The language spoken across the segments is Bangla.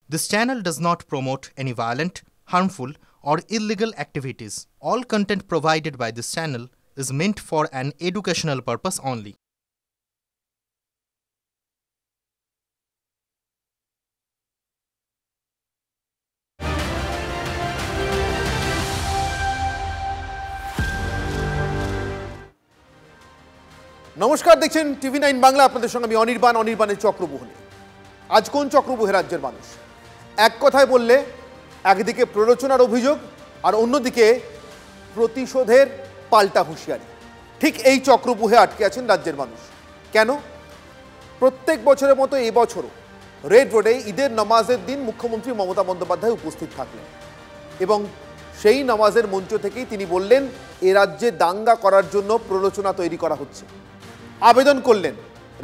This channel does not promote any violent, harmful, or illegal activities. All content provided by this channel is meant for an educational purpose only. নমস্কার, দেখছেন টিভি9 বাংলা। আপনাদের সঙ্গে আমি অনির্বাণের চক্রবুহনে। আজ কোন চক্রবুহে রাজ্যের মানুষ? এক কথায় বললে একদিকে প্ররোচনার অভিযোগ আর অন্যদিকে প্রতিশোধের পাল্টা হুঁশিয়ারি। ঠিক এই চক্রবুহে আটকে আছেন রাজ্যের মানুষ। কেন? প্রত্যেক বছরের মতো এবছরও রেড রোডে ঈদের নামাজের দিন মুখ্যমন্ত্রী মমতা বন্দ্যোপাধ্যায় উপস্থিত থাকলেন এবং সেই নামাজের মঞ্চ থেকেই তিনি বললেন এ রাজ্যে দাঙ্গা করার জন্য প্ররোচনা তৈরি করা হচ্ছে। আবেদন করলেন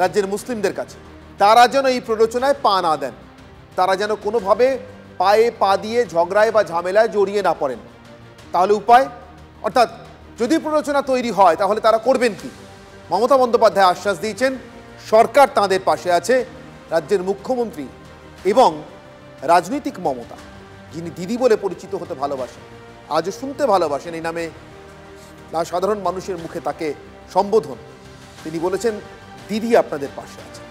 রাজ্যের মুসলিমদের কাছে তারা যেন এই প্ররোচনায় পা না দেন, তারা যেন কোনোভাবে পায়ে পা দিয়ে ঝগড়ায় বা ঝামেলায় জড়িয়ে না পড়েন। তাহলে উপায়, অর্থাৎ যদি প্ররোচনা তৈরি হয় তাহলে তারা করবেন কি? মমতা বন্দ্যোপাধ্যায় আশ্বাস দিয়েছেন সরকার তাঁদের পাশে আছে। রাজ্যের মুখ্যমন্ত্রী এবং রাজনৈতিক মমতা, যিনি দিদি বলে পরিচিত হতে ভালোবাসেন, আজও শুনতে ভালোবাসেন এই নামে সাধারণ মানুষের মুখে তাকে সম্বোধন, তিনি বলেছেন দিদি আপনাদের পাশে আছে।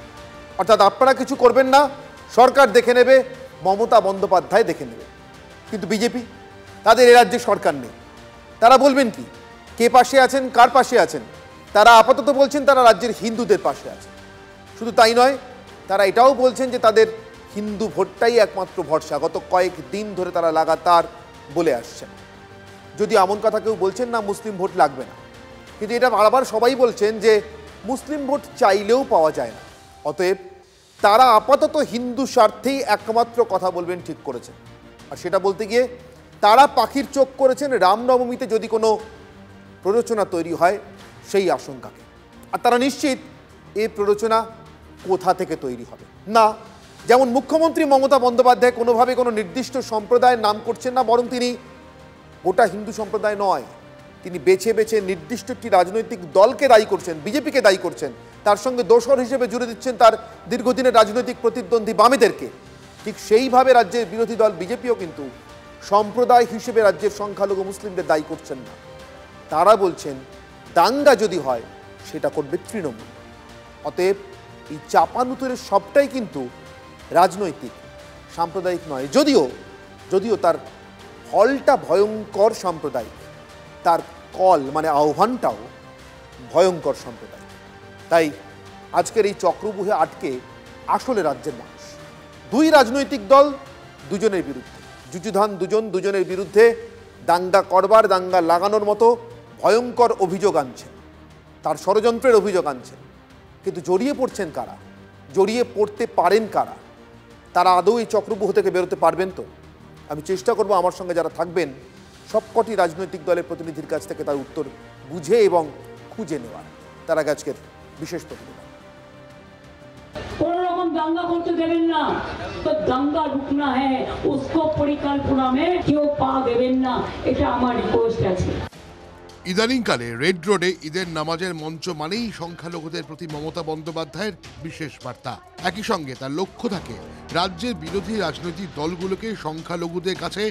অর্থাৎ আপনারা কিছু করবেন না, সরকার দেখে নেবে, মমতা বন্দ্যোপাধ্যায় দেখে নেবে। কিন্তু বিজেপি, তাদের এ রাজ্যে সরকার নেই, তারা বলবেন কি? কে পাশে আছেন, কার পাশে আছেন? তারা আপাতত বলছেন তারা রাজ্যের হিন্দুদের পাশে আছে। শুধু তাই নয়, তারা এটাও বলছেন যে তাদের হিন্দু ভোটটাই একমাত্র ভরসা। গত কয়েক দিন ধরে তারা লাগাতার বলে আসছেন। যদি এমন কথা কেউ বলছেন না মুসলিম ভোট লাগবে না, কিন্তু এটা বারবার সবাই বলছেন যে মুসলিম ভোট চাইলেও পাওয়া যায় না। অতএব তারা আপাতত হিন্দু স্বার্থেই একমাত্র কথা বলবেন ঠিক করেছেন। আর সেটা বলতে গিয়ে তারা পাখির চোখ করেছেন রামনবমীতে যদি কোনো প্ররোচনা তৈরি হয় সেই আশঙ্কাকে। আর তারা নিশ্চিত এই প্ররোচনা কোথা থেকে তৈরি হবে না। যেমন মুখ্যমন্ত্রী মমতা বন্দ্যোপাধ্যায় কোনোভাবে কোনো নির্দিষ্ট সম্প্রদায়ের নাম করছেন না, বরং তিনি গোটা হিন্দু সম্প্রদায় নয়, তিনি বেছে বেছে নির্দিষ্ট একটি রাজনৈতিক দলকে দায়ী করছেন, বিজেপিকে দায়ী করছেন। তার সঙ্গে দোসর হিসেবে জুড়ে দিচ্ছেন তার দীর্ঘদিনের রাজনৈতিক প্রতিদ্বন্দ্বী বামেদেরকে। ঠিক সেইভাবে রাজ্যের বিরোধী দল বিজেপিও কিন্তু সম্প্রদায় হিসেবে রাজ্যের সংখ্যালঘু মুসলিমদের দায়ী করছেন না। তারা বলছেন দাঙ্গা যদি হয় সেটা করবে তৃণমূল। অতএব এই চাপানুতরের সবটাই কিন্তু রাজনৈতিক, সাম্প্রদায়িক নয়। যদিও তার ফলটা ভয়ঙ্কর সাম্প্রদায়িক, তার কল মানে আহ্বানটাও ভয়ঙ্কর সাম্প্রদায়িক। তাই আজকের এই চক্রবুহে আটকে আসলে রাজ্যের মানুষ। দুই রাজনৈতিক দল দুজনের বিরুদ্ধে যুযুধান, দুজনের বিরুদ্ধে দাঙ্গা করবার, দাঙ্গা লাগানোর মতো ভয়ঙ্কর অভিযোগ আনছেন, তার ষড়যন্ত্রের অভিযোগ আনছেন। কিন্তু জড়িয়ে পড়ছেন কারা, জড়িয়ে পড়তে পারেন কারা? তারা আদৌ এই চক্রবুহ থেকে বেরোতে পারবেন তো? আমি চেষ্টা করব আমার সঙ্গে যারা থাকবেন সবকটি রাজনৈতিক দলের প্রতিনিধির কাছ থেকে তার উত্তর বুঝে এবং খুঁজে নেওয়ার। তার আগে আজকের বিশেষ প্রতিবেদন। কোন রকম দাঙ্গা করতে দেবেন না, তো দাঙ্গা রুকনা है उसको পরিকল্পনা में কেউ পা দেবেন না, এটা আমার রিকোয়েস্ট আছে। ইদানিংকালে রেড রোডে ঈদের নামাজের মঞ্চ মানেই সংখ্যালঘুদের প্রতি মমতা বন্দ্যোপাধ্যায়ের বিশেষ বার্তা। একই সঙ্গে তার লক্ষ্য থাকে রাজ্যের বিরোধী রাজনৈতিক দলগুলোকে সংখ্যালঘুদের কাছে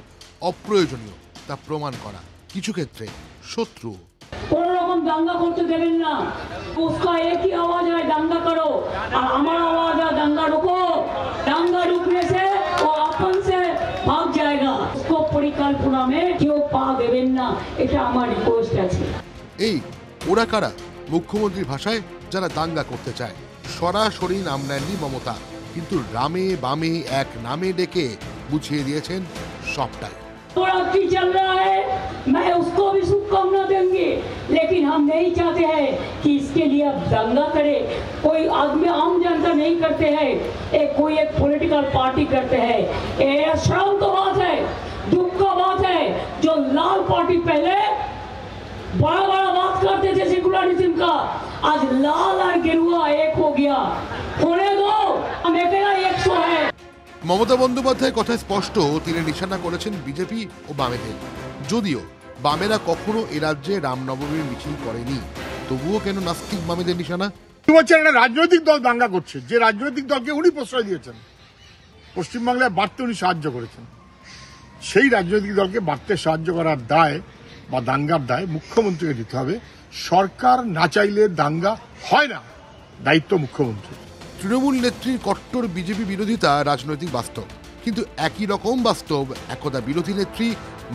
অপ্রয়োজনীয় তা প্রমাণ করা, কিছু ক্ষেত্রে শত্রু। কোন রকম দাঙ্গা করতে দেবেন না, उसका एक ही आवाज है दांगा करो, और हमारा आवाज है दांगा रुको। दांगा रुकने से वो अपन से भाग जाएगा, उसको परिकल्पना में কেউ পা দেবেন না, এটা আমার রিকোয়েস্ট আছে। এই ওরা কারা? মুখ্যমন্ত্রীর ভাষায় যারা দাঙ্গা করতে চায়। সরাসরি নাম নেননি মমতা, কিন্তু রামে বামে এক নামে ডেকে বুঝিয়ে দিয়েছেন সবটাই। नवरात्रि चल रहा है, मैं उसको भी शुभकामना देंगे, लेकिन हम नहीं चाहते हैं कि इसके लिए अब दंगा करे। कोई आदमी, आम जनता नहीं करते हैं, कोई एक पॉलिटिकल पार्टी करते हैं। ये शर्म की बात है, दुख का बात है। जो लाल पार्टी पहले बड़ा बड़ा बात करते थे सेकुलरिज्म का, आज लाल और गेरुआ एक हो गया। होने दो, हम अकेला 100 है। মমতা বন্দ্যোপাধ্যায়ের কথায় স্পষ্ট, তিনি নিশানা করেছেন বিজেপি ও বামেদের। যদিও বামেরা কখনো এ রাজ্যে রামনবমীর মিছিল করেনি, তবুও কেন নাস্তিক বামেদের নিশানা? বলছেন একটা রাজনৈতিক দল দাঙ্গা করছে, যে রাজনৈতিক দলকে উনি প্রশ্রয় দিয়েছেন। পশ্চিমবাংলায় বাড়তে উনি সাহায্য করেছেন, সেই রাজনৈতিক দলকে বাড়তে সাহায্য করার দায় বা দাঙ্গার দায় মুখ্যমন্ত্রীকে দিতে হবে। সরকার না চাইলে দাঙ্গা হয় না, দায়িত্ব মুখ্যমন্ত্রী। তৃণমূল নেত্রীর কট্টর বিজেপি বিরোধিতা রাজনৈতিক বাস্তব, কিন্তু একই রকম বাস্তব একদা বিরোধী নেত্রী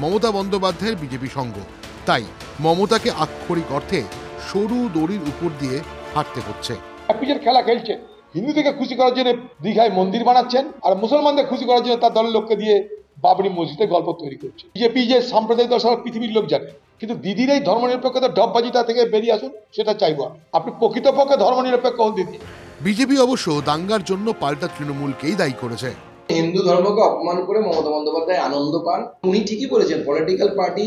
মমতা বন্দ্যোপাধ্যায়ের বিজেপি সঙ্গ। তাই মমতাকে আক্ষরিক অর্থে সরু দড়ির উপর দিয়ে হাঁটতে হচ্ছে। পিচের খেলা খেলছে, হিন্দুদেরকে খুশি করার জন্য দীঘায় মন্দির বানাচ্ছেন, আর মুসলমানদের খুশি করার জন্য তার দলের লোককে দিয়ে বাবরি মসজিদের গল্প তৈরি করছে। বিজেপি যে সাম্প্রদায়িক দল সারা পৃথিবীর লোক জানে, কিন্তু দিদির এই ধর্মনিরপেক্ষতা ডববাজিটা থেকে বেরিয়ে আসুন, সেটা চাইবো। আপনি প্রকৃতপক্ষে ধর্মনিরপেক্ষ হন দিদি। বিজেপি অবশ্য দাঙ্গার জন্য পাল্টা তৃণমূলকেই দায়ী করেছে। হিন্দু ধর্মকে অপমান করে মমতা বন্দ্যোপাধ্যায় আনন্দ পান। উনি ঠিকই বলেছেন, পলিটিক্যাল পার্টি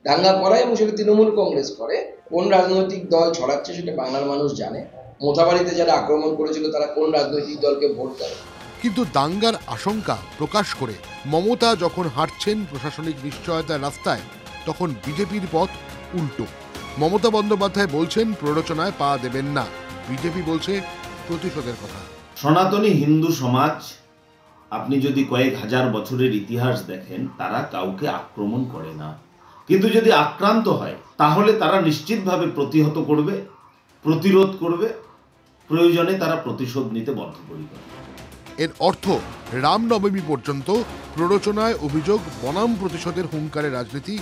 দাঙ্গা করায় এবং সেটা তৃণমূল কংগ্রেস করে। কোন রাজনৈতিক দল ছড়াচ্ছে সেটা বাংলার মানুষ জানে। মোথাবাড়িতে যারা আক্রমণ করেছিল তারা কোন রাজনৈতিক দলকে ভোট দেয়। কিন্তু দাঙ্গার আশঙ্কা প্রকাশ করে মমতা যখন হাঁটছেন প্রশাসনিক নিশ্চয়তার রাস্তায়, তখন বিজেপির পথ উল্টো। মমতা বন্দ্যোপাধ্যায় বলছেন প্ররোচনায় পা দেবেন না, বিজেপি বলছে প্রতিশোধের কথা। সনাতনী হিন্দু সমাজ, আপনি যদি কয়েক হাজার বছরের ইতিহাস দেখেন, তারা কাউকে আক্রমণ করে না, কিন্তু যদি আক্রান্ত হয় তাহলে তারা নিশ্চিতভাবে প্রতিহত করবে, প্রতিরোধ করবে, প্রয়োজনে তারা প্রতিশোধ নিতে বদ্ধপরিকর। এর অর্থ রামনবমী পর্যন্ত প্ররোচনায় অভিযোগ বনাম প্রতিশোধের হুঙ্কারে রাজনীতি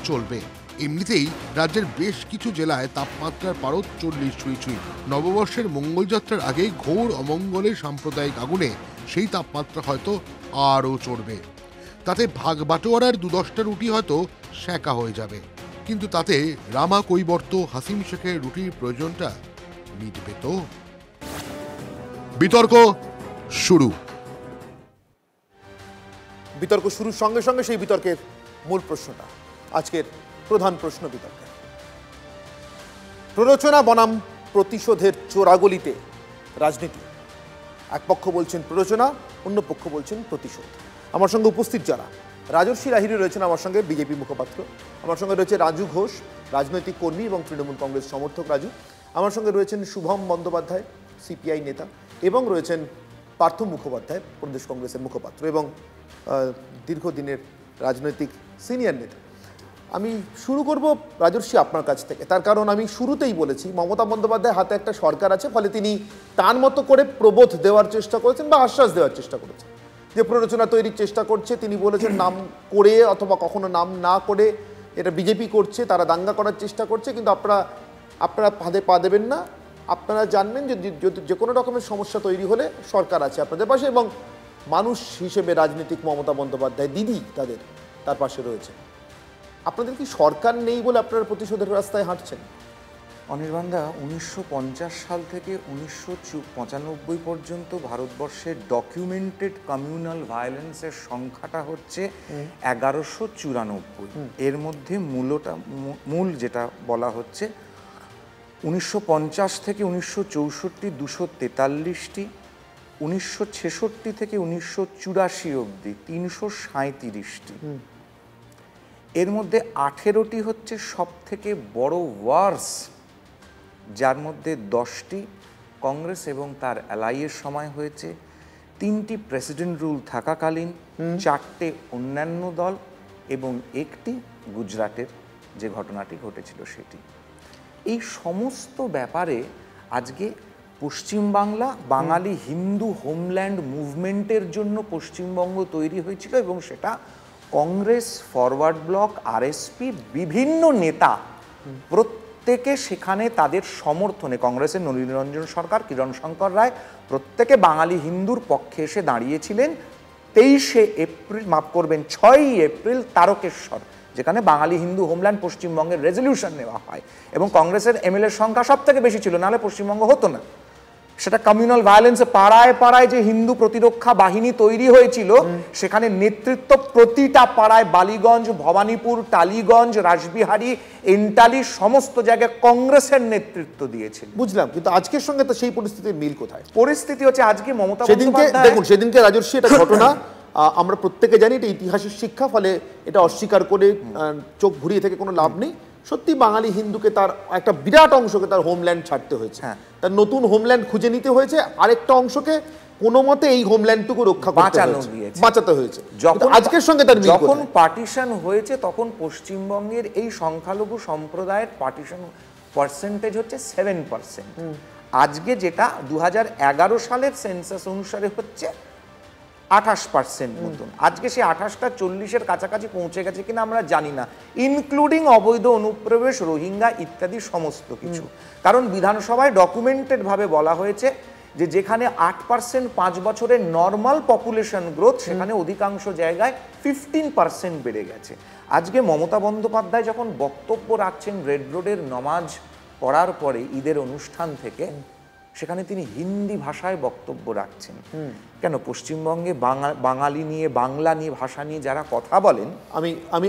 চলবে। এমনিতেই রাজ্যের বেশ কিছু জেলায় তাপমাত্রার পারদ 40 ছুঁই। নববর্ষের মঙ্গলযাত্রার আগে ঘোর অমঙ্গলের সাম্প্রদায়িক আগুনে সেই তাপমাত্রা হয়তো আরও চড়বে। তাতে ভাগ বাটোয়ারার 2-10টা রুটি হয়তো সেঁকা হয়ে যাবে, কিন্তু তাতে রামা কৈবর্ত হাসিম শেখের রুটির প্রয়োজনটা মিটবে তো? বিতর্ক শুরু। বিতর্ক শুরুর সঙ্গে সঙ্গে সেই বিতর্কের মূল প্রশ্নটা, আজকের প্রধান প্রশ্ন বিতর্কের, প্ররোচনা বনাম প্রতিশোধের চোরাগলিতে রাজনীতি। এক পক্ষ বলছেন প্ররোচনা, অন্য পক্ষ বলছেন প্রতিশোধ। আমার সঙ্গে উপস্থিত যারা, রাজর্ষি লাহিড়ী রয়েছেন আমার সঙ্গে, বিজেপি মুখপাত্র। আমার সঙ্গে রয়েছে রাজু ঘোষ, রাজনৈতিক কর্মী এবং তৃণমূল কংগ্রেস সমর্থক রাজু। আমার সঙ্গে রয়েছেন শুভম বন্দ্যোপাধ্যায়, সিপিআই নেতা, এবং রয়েছেন পার্থ মুখোপাধ্যায়, প্রদেশ কংগ্রেসের মুখপাত্র এবং দীর্ঘদিনের রাজনৈতিক সিনিয়র নেতা। আমি শুরু করব রাজর্ষি আপনার কাছ থেকে, তার কারণ আমি শুরুতেই বলেছি মমতা বন্দ্যোপাধ্যায়ের হাতে একটা সরকার আছে, ফলে তিনি তার মতো করে প্রবোধ দেওয়ার চেষ্টা করেছেন বা আশ্বাস দেওয়ার চেষ্টা করেছেন যে প্ররোচনা তৈরির চেষ্টা করছে। তিনি বলেছেন নাম করে অথবা কখনো নাম না করে এটা বিজেপি করছে, তারা দাঙ্গা করার চেষ্টা করছে, কিন্তু আপনারা ফাঁদে পা দেবেন না। আপনারা জানবেন যে কোনো রকমের সমস্যা তৈরি হলে সরকার আছে আপনাদের পাশে, এবং মানুষ হিসেবে রাজনীতিক মমতা বন্দ্যোপাধ্যায় দিদি তার পাশে রয়েছে। আপনাদের কি সরকার নেই বলে আপনারা প্রতিশোধের রাস্তায় হাঁটছেন? অনির্বাণদা, 1950 সাল থেকে 1995 পর্যন্ত ভারতবর্ষের ডকুমেন্টেড কমিউনাল ভায়োলেন্সের সংখ্যাটা হচ্ছে 1194। এর মধ্যে মূল যেটা বলা হচ্ছে 1950 থেকে 1964 243টি, 1966 থেকে 1984 অবধি 337টি। এর মধ্যে 18টি হচ্ছে সব থেকে বড় ওয়ার্স, যার মধ্যে 10টি কংগ্রেস এবং তার অ্যালাইয়ের সময় হয়েছে, 3টি প্রেসিডেন্ট রুল থাকাকালীন, 4টে অন্যান্য দল এবং 1টি গুজরাটের যে ঘটনাটি ঘটেছিল সেটি। এই সমস্ত ব্যাপারে আজকে পশ্চিমবাংলা বাঙালি হিন্দু হোমল্যান্ড মুভমেন্টের জন্য পশ্চিমবঙ্গ তৈরি হয়েছিল, এবং সেটা কংগ্রেস, ফরওয়ার্ড ব্লক, আরএসপি বিভিন্ন নেতা প্রত্যেকে সেখানে তাদের সমর্থনে, কংগ্রেসের নলিনীরঞ্জন সরকার, কিরণ শঙ্কর রায় প্রত্যেকে বাঙালি হিন্দুর পক্ষে এসে দাঁড়িয়েছিলেন। 23শে এপ্রিল, মাফ করবেন 6ই এপ্রিল তারকেশ্বর, যেখানে বাঙালি হিন্দু হোমল্যান্ড পশ্চিমবঙ্গের রেজলিউশন নেওয়া হয়, এবং কংগ্রেসের এমএলএর সংখ্যা সব থেকে বেশি ছিল, নাহলে পশ্চিমবঙ্গ হতো না। সেটা কমিউনাল ভায়োলেন্সে পাড়ায় পাড়ায় যে হিন্দু প্রতিরক্ষা বাহিনী তৈরি হয়েছিল, সেখানে নেতৃত্ব প্রতিটা পাড়ায়, বালিগঞ্জ, ভবানীপুর, টালিগঞ্জ, রাসবিহারী, এন্টালি সমস্ত জায়গায় কংগ্রেসের নেতৃত্ব দিয়েছিল। বুঝলাম, কিন্তু আজকের সঙ্গে তো সেই পরিস্থিতির মিল কোথায়? পরিস্থিতি হচ্ছে আজকে মমতা দেখুন, সেদিনকে রাজর্ষি এটা ঘটনা আমরা প্রত্যেকে জানি, এটা ইতিহাসের শিক্ষা, ফলে এটা অস্বীকার করে চোখ ঘুরিয়ে থেকে কোনো লাভ নেই। সত্যি বাঙালি হিন্দুকে তার একটা বিরাট অংশকে তার হোমল্যান্ড ছাড়তে হয়েছে, তার নতুন হোমল্যান্ড খুঁজে নিতে হয়েছে, আরেকটা অংশকে কোনো মতে এই হোমল্যান্ডটুকু রক্ষা বাঁচানো গিয়েছে, বাঁচাতে হয়েছে। যখন আজকের সঙ্গে তার মিল যখন কোথায়? পার্টিশন হয়েছে তখন পশ্চিমবঙ্গের এই সংখ্যালঘু সম্প্রদায়ের পার্টিশন পার্সেন্টেজ হচ্ছে 7%। আজকে যেটা 2011 সালের সেন্সাস অনুসারে হচ্ছে 28% মতন। আজকে সেই 28টা 40-এর কাছাকাছি পৌঁছে গেছে কিনা আমরা জানি না, ইনক্লুডিং অবৈধ অনুপ্রবেশ, রোহিঙ্গা ইত্যাদি সমস্ত কিছু। কারণ বিধানসভায় ডকুমেন্টেড ভাবে বলা হয়েছে যে যেখানে 8% 5 বছরের নর্মাল পপুলেশন গ্রোথ, সেখানে অধিকাংশ জায়গায় 15% বেড়ে গেছে। আজকে মমতা বন্দ্যোপাধ্যায় যখন বক্তব্য রাখছেন রেড রোডের নমাজ পড়ার পরে ঈদের অনুষ্ঠান থেকে, সেখানে তিনি হিন্দি ভাষায় বক্তব্য রাখছেন। কেন পশ্চিমবঙ্গে বাঙালি নিয়ে, বাংলা নিয়ে, ভাষা নিয়ে যারা কথা বলেন,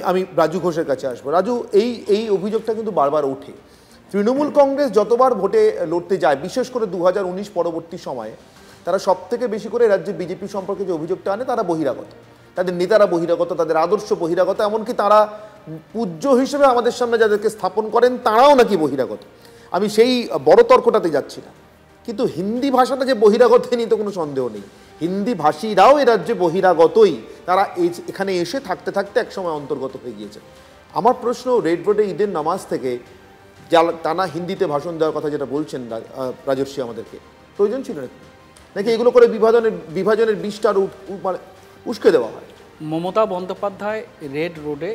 আমি রাজু ঘোষের কাছে আসবো। রাজু, এই অভিযোগটা কিন্তু বারবার ওঠে। তৃণমূল কংগ্রেস যতবার ভোটে লড়তে যায়, বিশেষ করে 2019 পরবর্তী সময়ে, তারা সব থেকে বেশি করে রাজ্যে বিজেপি সম্পর্কে যে অভিযোগটা আনে, তারা বহিরাগত, তাদের নেতারা বহিরাগত, তাদের আদর্শ বহিরাগত, এমনকি তারা পূজ্য হিসেবে আমাদের সামনে যাদেরকে স্থাপন করেন তারাও নাকি বহিরাগত। আমি সেই বড় তর্কটাতে যাচ্ছি না, কিন্তু হিন্দি ভাষাটা যে বহিরাগত নিয়ে তো কোনো সন্দেহ নেই। হিন্দি ভাষীরাও এ রাজ্যে বহিরাগতই, তারা এখানে এসে থাকতে থাকতে একসময় অন্তর্গত হয়ে গিয়েছে। আমার প্রশ্ন, রেড রোডে ঈদের নামাজ থেকে টানা হিন্দিতে ভাষণ দেওয়ার কথা যেটা বলছেন রাজর্ষি আমাদেরকে, প্রয়োজন ছিল নাকি এগুলো করে বিভাজনের বিষটা উস্কে দেওয়া হয়? মমতা বন্দ্যোপাধ্যায় রেড রোডে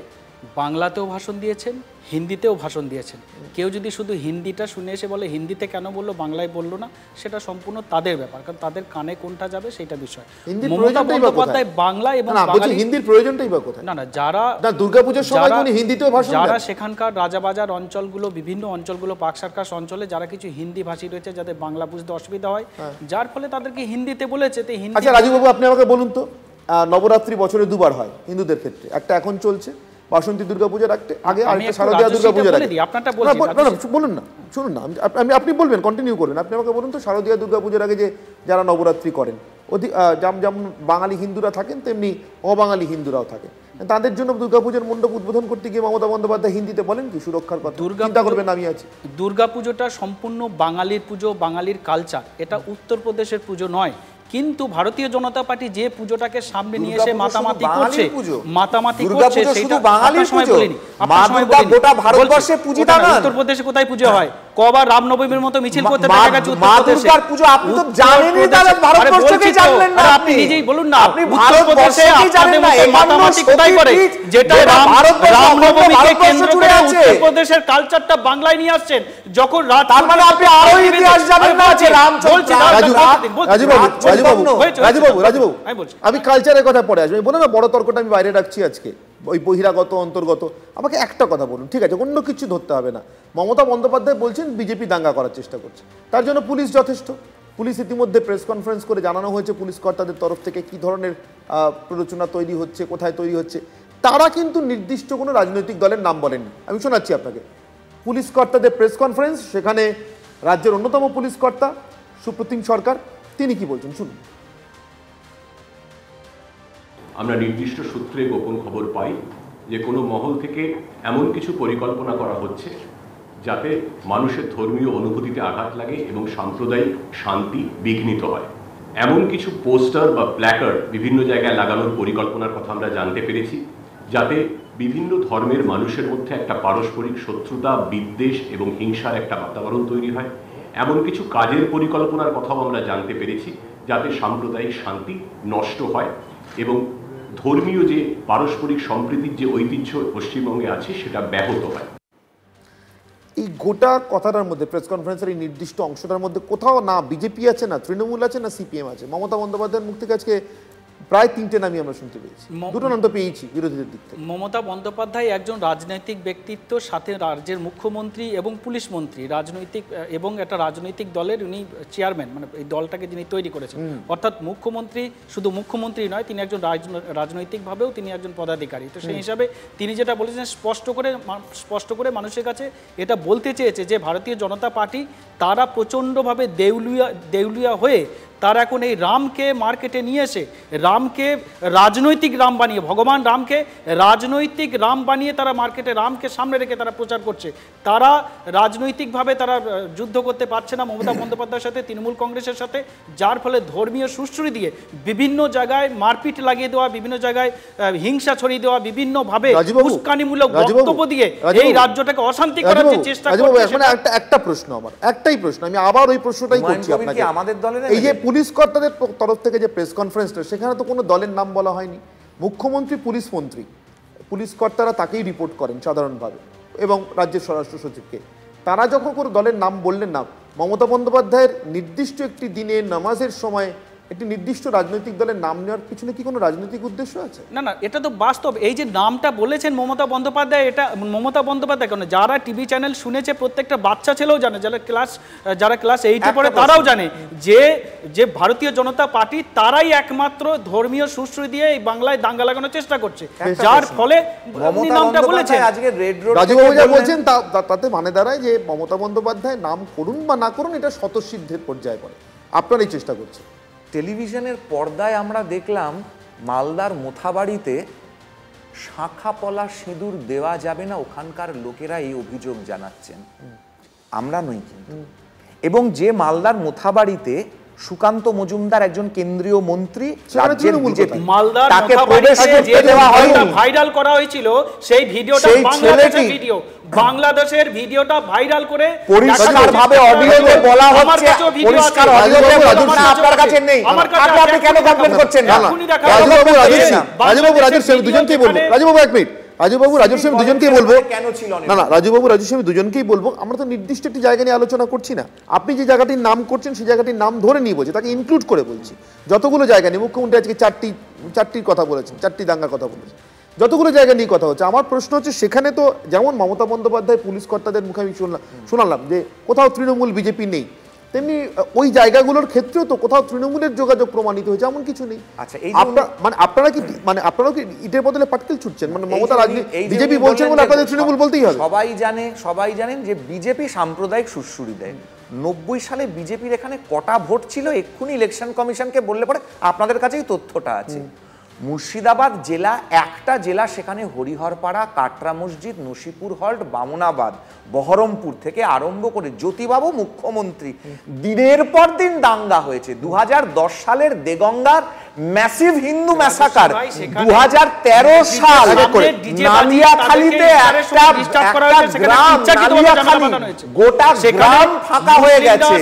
বাংলাতেও ভাষণ দিয়েছেন, হিন্দিতেও ভাষণ দিয়েছেন। কেউ যদি শুধু হিন্দিটা শুনে এসে বলে হিন্দিতে কেন বললো, বাংলায় বললো না, সেটা সম্পূর্ণ তাদের ব্যাপার, কারণ তাদের কানে কোনটা যাবে সেটা বিষয়। মমতা বন্দ্যোপাধ্যায় বাংলা এবং হিন্দির প্রয়োজনটাই বা কোথায়? না, যারা দুর্গাপূজার সময় হিন্দিতেও ভাষণ, যারা সেখানকার রাজাবাজার অঞ্চলগুলো, বিভিন্ন অঞ্চলগুলো, পাক সার্কাস অঞ্চলে যারা কিছু হিন্দি ভাষী রয়েছে, যাদের বাংলা বুঝতে অসুবিধা হয়, যার ফলে তাদেরকে হিন্দিতে বলেছে। আচ্ছা রাজুবাবু, আপনি আমাকে বলুন তো, নবরাত্রি বছরে দুবার হয় হিন্দুদের ক্ষেত্রে, একটা এখন চলছে বাসন্তী দুর্গাপূজার আগে, আরেকটা শারদীয়া দুর্গাপূজার আগে। বলুন না, শুনুন না, আপনি বলবেন, কন্টিনিউ করবেন। আপনি আমাকে বলুন তো, শারদীয়া দুর্গাপূজার আগে যে যারা নবরাত্রি করেন, যেমন বাঙালি হিন্দুরা থাকেন তেমনি অবাঙালি হিন্দুরাও থাকেন, তাদের জন্য দুর্গাপূজার মণ্ডপ উদ্বোধন করতে গিয়ে মমতা বন্দ্যোপাধ্যায় হিন্দিতে বলেন কি সুরক্ষার কথা? চিন্তা করবেন, আমি আছি। দুর্গাপুজোটা সম্পূর্ণ বাঙালির পুজো, বাঙালির কালচার, এটা উত্তরপ্রদেশের পুজো নয়। কিন্তু ভারতীয় জনতা পার্টি যে পুজোটাকে সামনে নিয়ে এসে মাতামাতি করছে, সেটা বাঙালির পুজো। মা দুর্গা গোটা ভারতবর্ষে পূজিতা না। উত্তরপ্রদেশে কোথায় পুজো হয়? কবার রামনবমীর মতো মিছিল করতে দেখা গেছে মা দুর্গার পুজো। আপনি তো জানেনই, তাহলে ভারতবর্ষকে জানলেন না। আপনি নিজেই বলুন না, আপনি ভারতবর্ষে জানেন না মাতামাতি কোথায় করে, যেটা রামনবমীকে কেন্দ্র করে উত্তরপ্রদেশের কালচারটা বাংলায় নিয়ে আসছেন। যখন তার মানে আপনি আরো ইতিহাস জানেন না যে রাজুবাবু, আমি কালচারের কথা পরে আসবো। বলো না, বড় তর্কটা আমি বাইরে রাখছি আজকে, ওই বহিরাগত অন্তর্গত। আমাকে একটা কথা বলুন, ঠিক আছে, অন্য কিছু ধরতে হবে না। মমতা বন্দ্যোপাধ্যায় বলছেন বিজেপি দাঙ্গা করার চেষ্টা করছে, তার জন্য পুলিশ যথেষ্ট। পুলিশ ইতিমধ্যে প্রেস কনফারেন্স করে জানানো হয়েছে পুলিশ কর্তাদের তরফ থেকে কি ধরনের প্ররোচনা তৈরি হচ্ছে, কোথায় তৈরি হচ্ছে। তারা কিন্তু নির্দিষ্ট কোনো রাজনৈতিক দলের নাম বলেননি। আমি শোনাচ্ছি আপনাকে পুলিশ কর্তাদের প্রেস কনফারেন্স, সেখানে রাজ্যের অন্যতম পুলিশ কর্তা সুপ্রতিম সরকার তিনি কি বলছেন শুনুন। আমরা নির্দিষ্ট সূত্রে গোপন খবর পাই যে কোনো মহল থেকে এমন কিছু পরিকল্পনা করা হচ্ছে যাতে মানুষের ধর্মীয় অনুভূতিতে আঘাত লাগে এবং সাম্প্রদায়িক শান্তি বিঘ্নিত হয়। এমন কিছু পোস্টার বা প্ল্যাকার্ড বিভিন্ন জায়গায় লাগানোর পরিকল্পনার কথা আমরা জানতে পেরেছি, যাতে বিভিন্ন ধর্মের মানুষের মধ্যে একটা পারস্পরিক শত্রুতা, বিদ্বেষ এবং হিংসার একটা বাতাবরণ তৈরি হয়। এমন কিছু কাজের পরিকল্পনার কথাও আমরা জানতে পেরেছি যাতে সাম্প্রদায়িক শান্তি নষ্ট হয় এবং ধর্মীয় যে পারস্পরিক সম্প্রীতির যে ঐতিহ্য পশ্চিমবঙ্গে আছে সেটা ব্যাহত হয়। এই গোটা কথাটার মধ্যে, প্রেস কনফারেন্সের এই নির্দিষ্ট অংশটার মধ্যে কোথাও না বিজেপি আছে, না তৃণমূল আছে, না সিপিএম আছে। মমতা বন্দ্যোপাধ্যায়ের মুখ থেকে আজকে প্রায় 3টে নামই আমরা শুনতে পেয়েছি, 2টো নাম তো পেয়েছি বিরোধীদের দিক থেকে। মমতা বন্দ্যোপাধ্যায় একজন রাজনৈতিক ব্যক্তিত্ব, সাথে রাজ্যের মুখ্যমন্ত্রী এবং পুলিশ মন্ত্রী, রাজনৈতিক এবং একটা রাজনৈতিক দলের উনি চেয়ারম্যান, মানে এই দলটাকে যিনি তৈরি করেছেন। অর্থাৎ মুখ্যমন্ত্রী শুধু মুখ্যমন্ত্রী নয়, তিনি একজন রাজনৈতিকভাবেও তিনি একজন পদাধিকারী। তো সেই হিসাবে তিনি যেটা বলেছেন, স্পষ্ট করে মানুষের কাছে এটা বলতে চেয়েছে যে ভারতীয় জনতা পার্টি তারা প্রচণ্ডভাবে দেউলিয়া হয়ে তারা এখন এই রামকে মার্কেটে নিয়ে এসে রামকে রাজনৈতিক রাম বানিয়ে, ভগবান রামকে রাজনৈতিক রাম বানিয়ে তারা মার্কেটে রামকে সামনে রেখে তারা প্রচার করছে। তারা রাজনৈতিকভাবে তারা যুদ্ধ করতে পারছে না মমতা বন্দ্যোপাধ্যায়ের সাথে, তৃণমূল কংগ্রেসের সাথে, যার ফলে ধর্মীয় সুশ্রী দিয়ে বিভিন্ন জায়গায় মারপিট লাগিয়ে দেওয়া, বিভিন্ন জায়গায় হিংসা ছড়িয়ে দেওয়া, বিভিন্নভাবে উস্কানিমূলক বক্তব্য দিয়ে এই রাজ্যটাকে অশান্তি করার চেষ্টা করছে। একটা প্রশ্ন, আমার একটাই প্রশ্ন, আমি আবার ওই প্রশ্নটাই করছি আপনাকে। আমাদের দলের এই যে পুলিশ কর্তাদের তরফ থেকে যে প্রেস কনফারেন্সটা, সেখানে তো কোনো দলের নাম বলা হয়নি। মুখ্যমন্ত্রী, পুলিশ মন্ত্রী, পুলিশ কর্তারা তাকেই রিপোর্ট করেন সাধারণভাবে, এবং রাজ্যের স্বরাষ্ট্র সচিবকে। তারা যখন কোনো দলের নাম বললেন না, মমতা বন্দ্যোপাধ্যায়ের নির্দিষ্ট একটি দিনে নামাজের সময় একটি নির্দিষ্ট রাজনৈতিক দলের নাম নেওয়ার পিছনে কি কোনো রাজনৈতিক উদ্দেশ্য আছে? না না, এটা তো বাস্তব। এই যে নামটা বলেছেন মমতা বন্দ্যোপাধ্যায়, এটা মমতা বন্দ্যোপাধ্যায় কেন, যারা টিভি চ্যানেল শুনেছে প্রত্যেকটা বাচ্চা ছেলেও জানে, যারা ক্লাস 8-এ পড়ে তারাও জানে যে ভারতীয় জনতা পার্টি তারাই একমাত্র ধর্মীয় সুশ্রী দিয়ে এই বাংলায় দাঙ্গা লাগানোর চেষ্টা করছে, যার ফলে নামটা বলেছেন। আজকে রেড রোড রাজুবাবু যা বলছেন তাতে মানে দাঁড়ায় যে মমতা বন্দ্যোপাধ্যায় নাম করুন বা না করুন, এটা স্বতঃসিদ্ধের পর্যায়ে পড়ে, আপনারাই চেষ্টা করছেন। টেলিভিশনের পর্দায় আমরা দেখলাম মালদার মোথাবাড়িতে শাঁখা পলা সিঁদুর দেওয়া যাবে না, ওখানকার লোকেরা এই অভিযোগ জানাচ্ছেন, আমরা নই কিন্তু। এবং যে মালদার মোথাবাড়িতে সুকান্ত মজুমদার একজন কেন্দ্রীয় মন্ত্রী, রাজ্যের বিজেপি, তাকে প্রবেশে যেতে দেওয়া হয়নি, ভাইরাল করা হয়েছিল সেই ভিডিওটা, বাংলাদেশের ভিডিও, বাংলাদেশের ভিডিওটা ভাইরাল করে পরিষ্কারভাবে অডিওতে বলা হচ্ছে, পরিষ্কার অডিওতে বলা আপনার কাছে নেই, আপনি কেন কমপ্লেইন করছেন না? রাজুবাবু রাজুর সেম দুজনকেই বলবো, রাজুবাবু এক মিনিট, রাজুবাবু রাজুর সেম দুজনকেই বলবো, কেন ছিল না রাজুবাবু রাজুর সেম দুজনকেই বলবো, আমরা তো নির্দিষ্ট একটি জায়গা নিয়ে আলোচনা করছি না। আপনি যে জায়গাটির নাম করছেন সেই জায়গাটির নাম ধরে নিয়ে বলছি, তাকে ইনক্লুড করে বলছি। যতগুলো জায়গা নিয়ে মুখ্যমন্ত্রী আজকে চারটির কথা বলেছেন, 4টি দাঙ্গার কথা বলেছেন, যতগুলো জায়গা নিয়ে কথা হচ্ছে। আমার প্রশ্ন হচ্ছে, সেখানে তো যেমন মমতা বন্দ্যোপাধ্যায় পুলিশ কর্তাদের মুখে আমি শোনালাম যে কোথাও তৃণমূল বিজেপি নেই, তেমনি ওই জায়গাগুলোর ক্ষেত্রেও তো কোথাও তৃণমূলের যোগাযোগ প্রমাণিত হয়েছে, এমন কিছু নেই। আচ্ছা, এই মানে আপনারাও কি ইটের বদলে পাটকেল ছুটছেন? মানে মমতা বিজেপি বলছেন বলে আপনাদের তৃণমূল বলতেই হবে? সবাই জানেন যে বিজেপি সাম্প্রদায়িক সুশ্রুরি দেয়। 90 সালে বিজেপির এখানে কটা ভোট ছিল এক্ষুনি ইলেকশন কমিশনকে বললে পরে আপনাদের কাছেই তথ্যটা আছে। মুর্শিদাবাদ জেলা একটা জেলা, সেখানে হরিহরপাড়া, কাটরা মসজিদ, নসিপুর হল্ট, বামুনাবাদ, বহরমপুর থেকে আরম্ভ করে জ্যোতিবাবু মুখ্যমন্ত্রী, দিনের পর দিন দাঙ্গা হয়েছে। 2010 সালের দেগঙ্গার ম্যাসিভ হিন্দু ম্যাসাকার, 2013 সাল নালিয়াখালীতে একটা গ্রাম, নালিয়াখালী গোটা গ্রাম ফাঁকা হয়ে গেছে।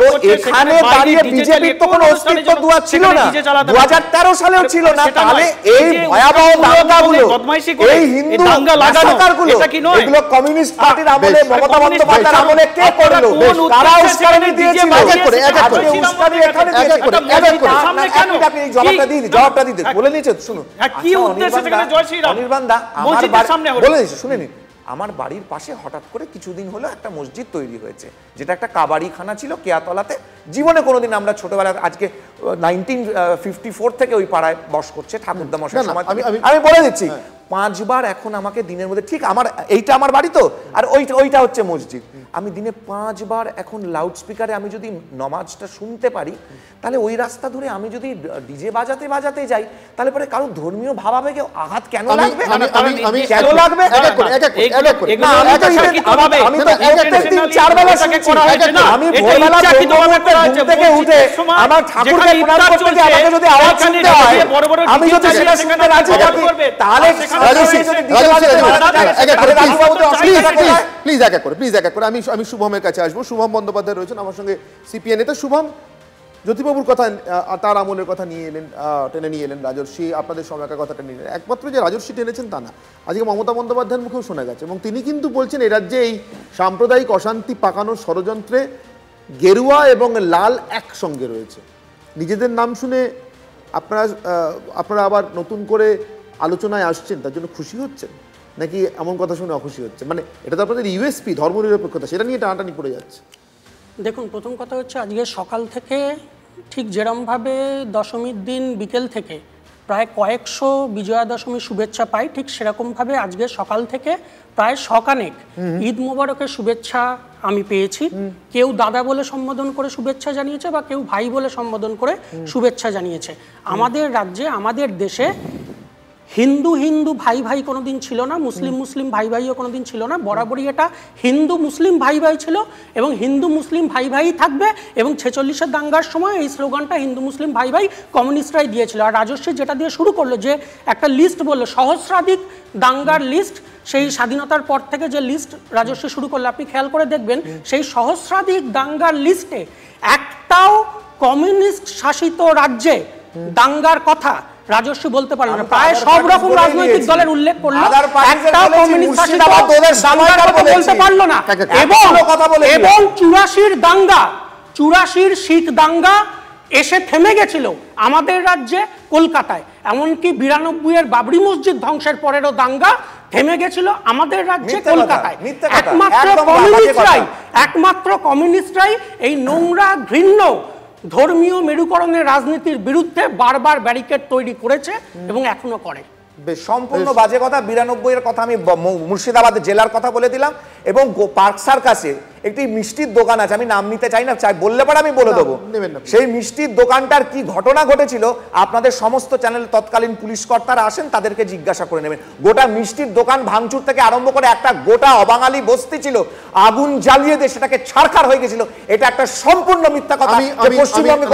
তো এখানে দাঁড়িয়ে বিজেপির তো কোনো অস্তিত্ব ছিল না, 2013 সালেও ছিল না। তাহলে এই ভয়াবহ দাঙ্গাগুলো, এই হিন্দু ম্যাসাকারগুলো, এগুলো কমিউনিস্ট পার্টির আমলে, মমতা বন্দ্যোপাধ্যায়ের আমলে কে করলো? তারা উস্কানি দিয়েছিল। উস্কানি এখানে জবাবটা দিতে বলে নিয়েছে। শুনুন, অনির্বাণ দা বলে নিয়েছে, শুনে নিন। আমার বাড়ির পাশে হঠাৎ করে কিছুদিন হলো একটা মসজিদ তৈরি হয়েছে, যেটা একটা কাবাড়িখানা ছিল কেয়াতলাতে। জীবনে কোনোদিন আমরা ছোটবেলায়, আজকে 1954 থেকে ওই পাড়ায় বস করছে ঠাকুরদা মশাই সমাজ। আমি বলে দিচ্ছি, 5 বার এখন আমাকে দিনের মধ্যে, ঠিক এইটা আমার বাড়ি তো, আর ওইটা হচ্ছে মসজিদ, আমি দিনে 5 বার এখন লাউড স্পিকারে আমি যদি নমাজটা শুনতে পারি, তাহলে ওই রাস্তা ধরে আমি যদি ডিজে বাজাতে যাই, তাহলে পরে কারো ধর্মীয় ভাবাবেগে আঘাত কেন লাগবে? কেন লাগবে? আমি ভোরবেলা থেকে উঠে আমার ঠাকুরকে প্রণাম করতে গিয়ে আমাকে যদি আওয়াজ শুনতে হয়, আমি যদি সেটা শুনতে রাজি থাকি, তাহলে আমি শুভমের কাছে আসবো। শুভম বন্দ্যোপাধ্যায় রয়েছেন আমার সঙ্গে, সিপিএ নেতা। শুভম, জ্যোতিবাবুর কথা, তার আমলের কথা টেনে নিয়ে এলেন, রাজর্ষি আপনাদের সময়কার কথাটা নিয়ে এলেন। একমাত্র যে রাজর্ষি টেনেছেন তা না, আজকে মমতা বন্দ্যোপাধ্যায়ের মুখেও শোনা গেছে, এবং তিনি কিন্তু বলছেন এই রাজ্যে এই সাম্প্রদায়িক অশান্তি পাকানোর ষড়যন্ত্রে গেরুয়া এবং লাল একসঙ্গে রয়েছে। নিজেদের নাম শুনে আপনারা আবার নতুন করে আলোচনায় আসছেন, তার জন্য খুশি হচ্ছেন, নাকি এমন কথা শুনে অখুশি হচ্ছে? মানে এটা তো আপনাদের ইউএসপি, ধর্মনিরপেক্ষতা, সেটা নিয়ে টানাটানি পড়ে যাচ্ছে। দেখুন, প্রথম কথা হচ্ছে আজকে সকাল থেকে ঠিক যেরমভাবে দশমীর দিন বিকেল থেকে প্রায় কয়েকশো বিজয়া দশমীর শুভেচ্ছা পাই, ঠিক সেরকমভাবে আজকে সকাল থেকে প্রায় শখানেক ঈদ মোবারকের শুভেচ্ছা আমি পেয়েছি। কেউ দাদা বলে সম্বোধন করে শুভেচ্ছা জানিয়েছে বা কেউ ভাই বলে সম্বোধন করে শুভেচ্ছা জানিয়েছে। আমাদের রাজ্যে, আমাদের দেশে হিন্দু হিন্দু ভাই ভাই কোনোদিন ছিল না, মুসলিম মুসলিম ভাই ভাইও কোনোদিন ছিল না। বরাবরই এটা হিন্দু মুসলিম ভাই ভাই ছিল এবং হিন্দু মুসলিম ভাই ভাই থাকবে। এবং 46-এর দাঙ্গার সময় এই স্লোগানটা হিন্দু মুসলিম ভাই ভাই কমিউনিস্টরাই দিয়েছিল। আর রাজস্বী যেটা দিয়ে শুরু করলো, যে একটা লিস্ট বললো, সহস্রাধিক দাঙ্গার লিস্ট, সেই স্বাধীনতার পর থেকে যে লিস্ট রাজস্বী শুরু করলো, আপনি খেয়াল করে দেখবেন সেই সহস্রাধিক দাঙ্গার লিস্টে একটাও কমিউনিস্ট শাসিত রাজ্যে দাঙ্গার কথা রাজস্বী বলতে পারলো না। প্রায় সব রকম রাজনৈতিক দলের উল্লেখ করলো, একটাও কমিউনিস্ট শাসিত বলতে পারলো না। এবং 84-র দাঙ্গা, 84-র শিখ দাঙ্গা এসে থেমে গেছিল আমাদের রাজ্যে কলকাতায়। এমনকি 92-এর বাবরি মসজিদ ধ্বংসের পরেরও দাঙ্গা থেমে গেছিল আমাদের রাজ্যে কলকাতায়। একমাত্র কমিউনিস্টরাই এই নোংরা ঘৃণ্য ধর্মীয় মেরুকরণের রাজনীতির বিরুদ্ধে বারবার ব্যারিকেড তৈরি করেছে এবং এখনো করে। সম্পূর্ণ বাজে কথা। 92-এর কথা আমি মুর্শিদাবাদ জেলার কথা বলে দিলাম। এবং পার্ক সার্কাসে একটি মিষ্টির দোকান আছে, আমি নাম নিতে চাই না, চাই বললে পরে আমি বলে দেবো। সেই মিষ্টির দোকানটার কি ঘটনা ঘটেছিল আপনাদের সমস্ত চ্যানেল তৎকালীন পুলিশ কর্তারা আসেন, তাদেরকে জিজ্ঞাসা করে নেবেন। গোটা মিষ্টির দোকান ভাঙচুর থেকে আরম্ভ করে একটা গোটা অবাঙালি বস্তি ছিল, আগুন জ্বালিয়ে দিয়ে সেটাকে ছারখার হয়ে গেছিল। এটা একটা সম্পূর্ণ মিথ্যা কথা। পশ্চিমবঙ্গে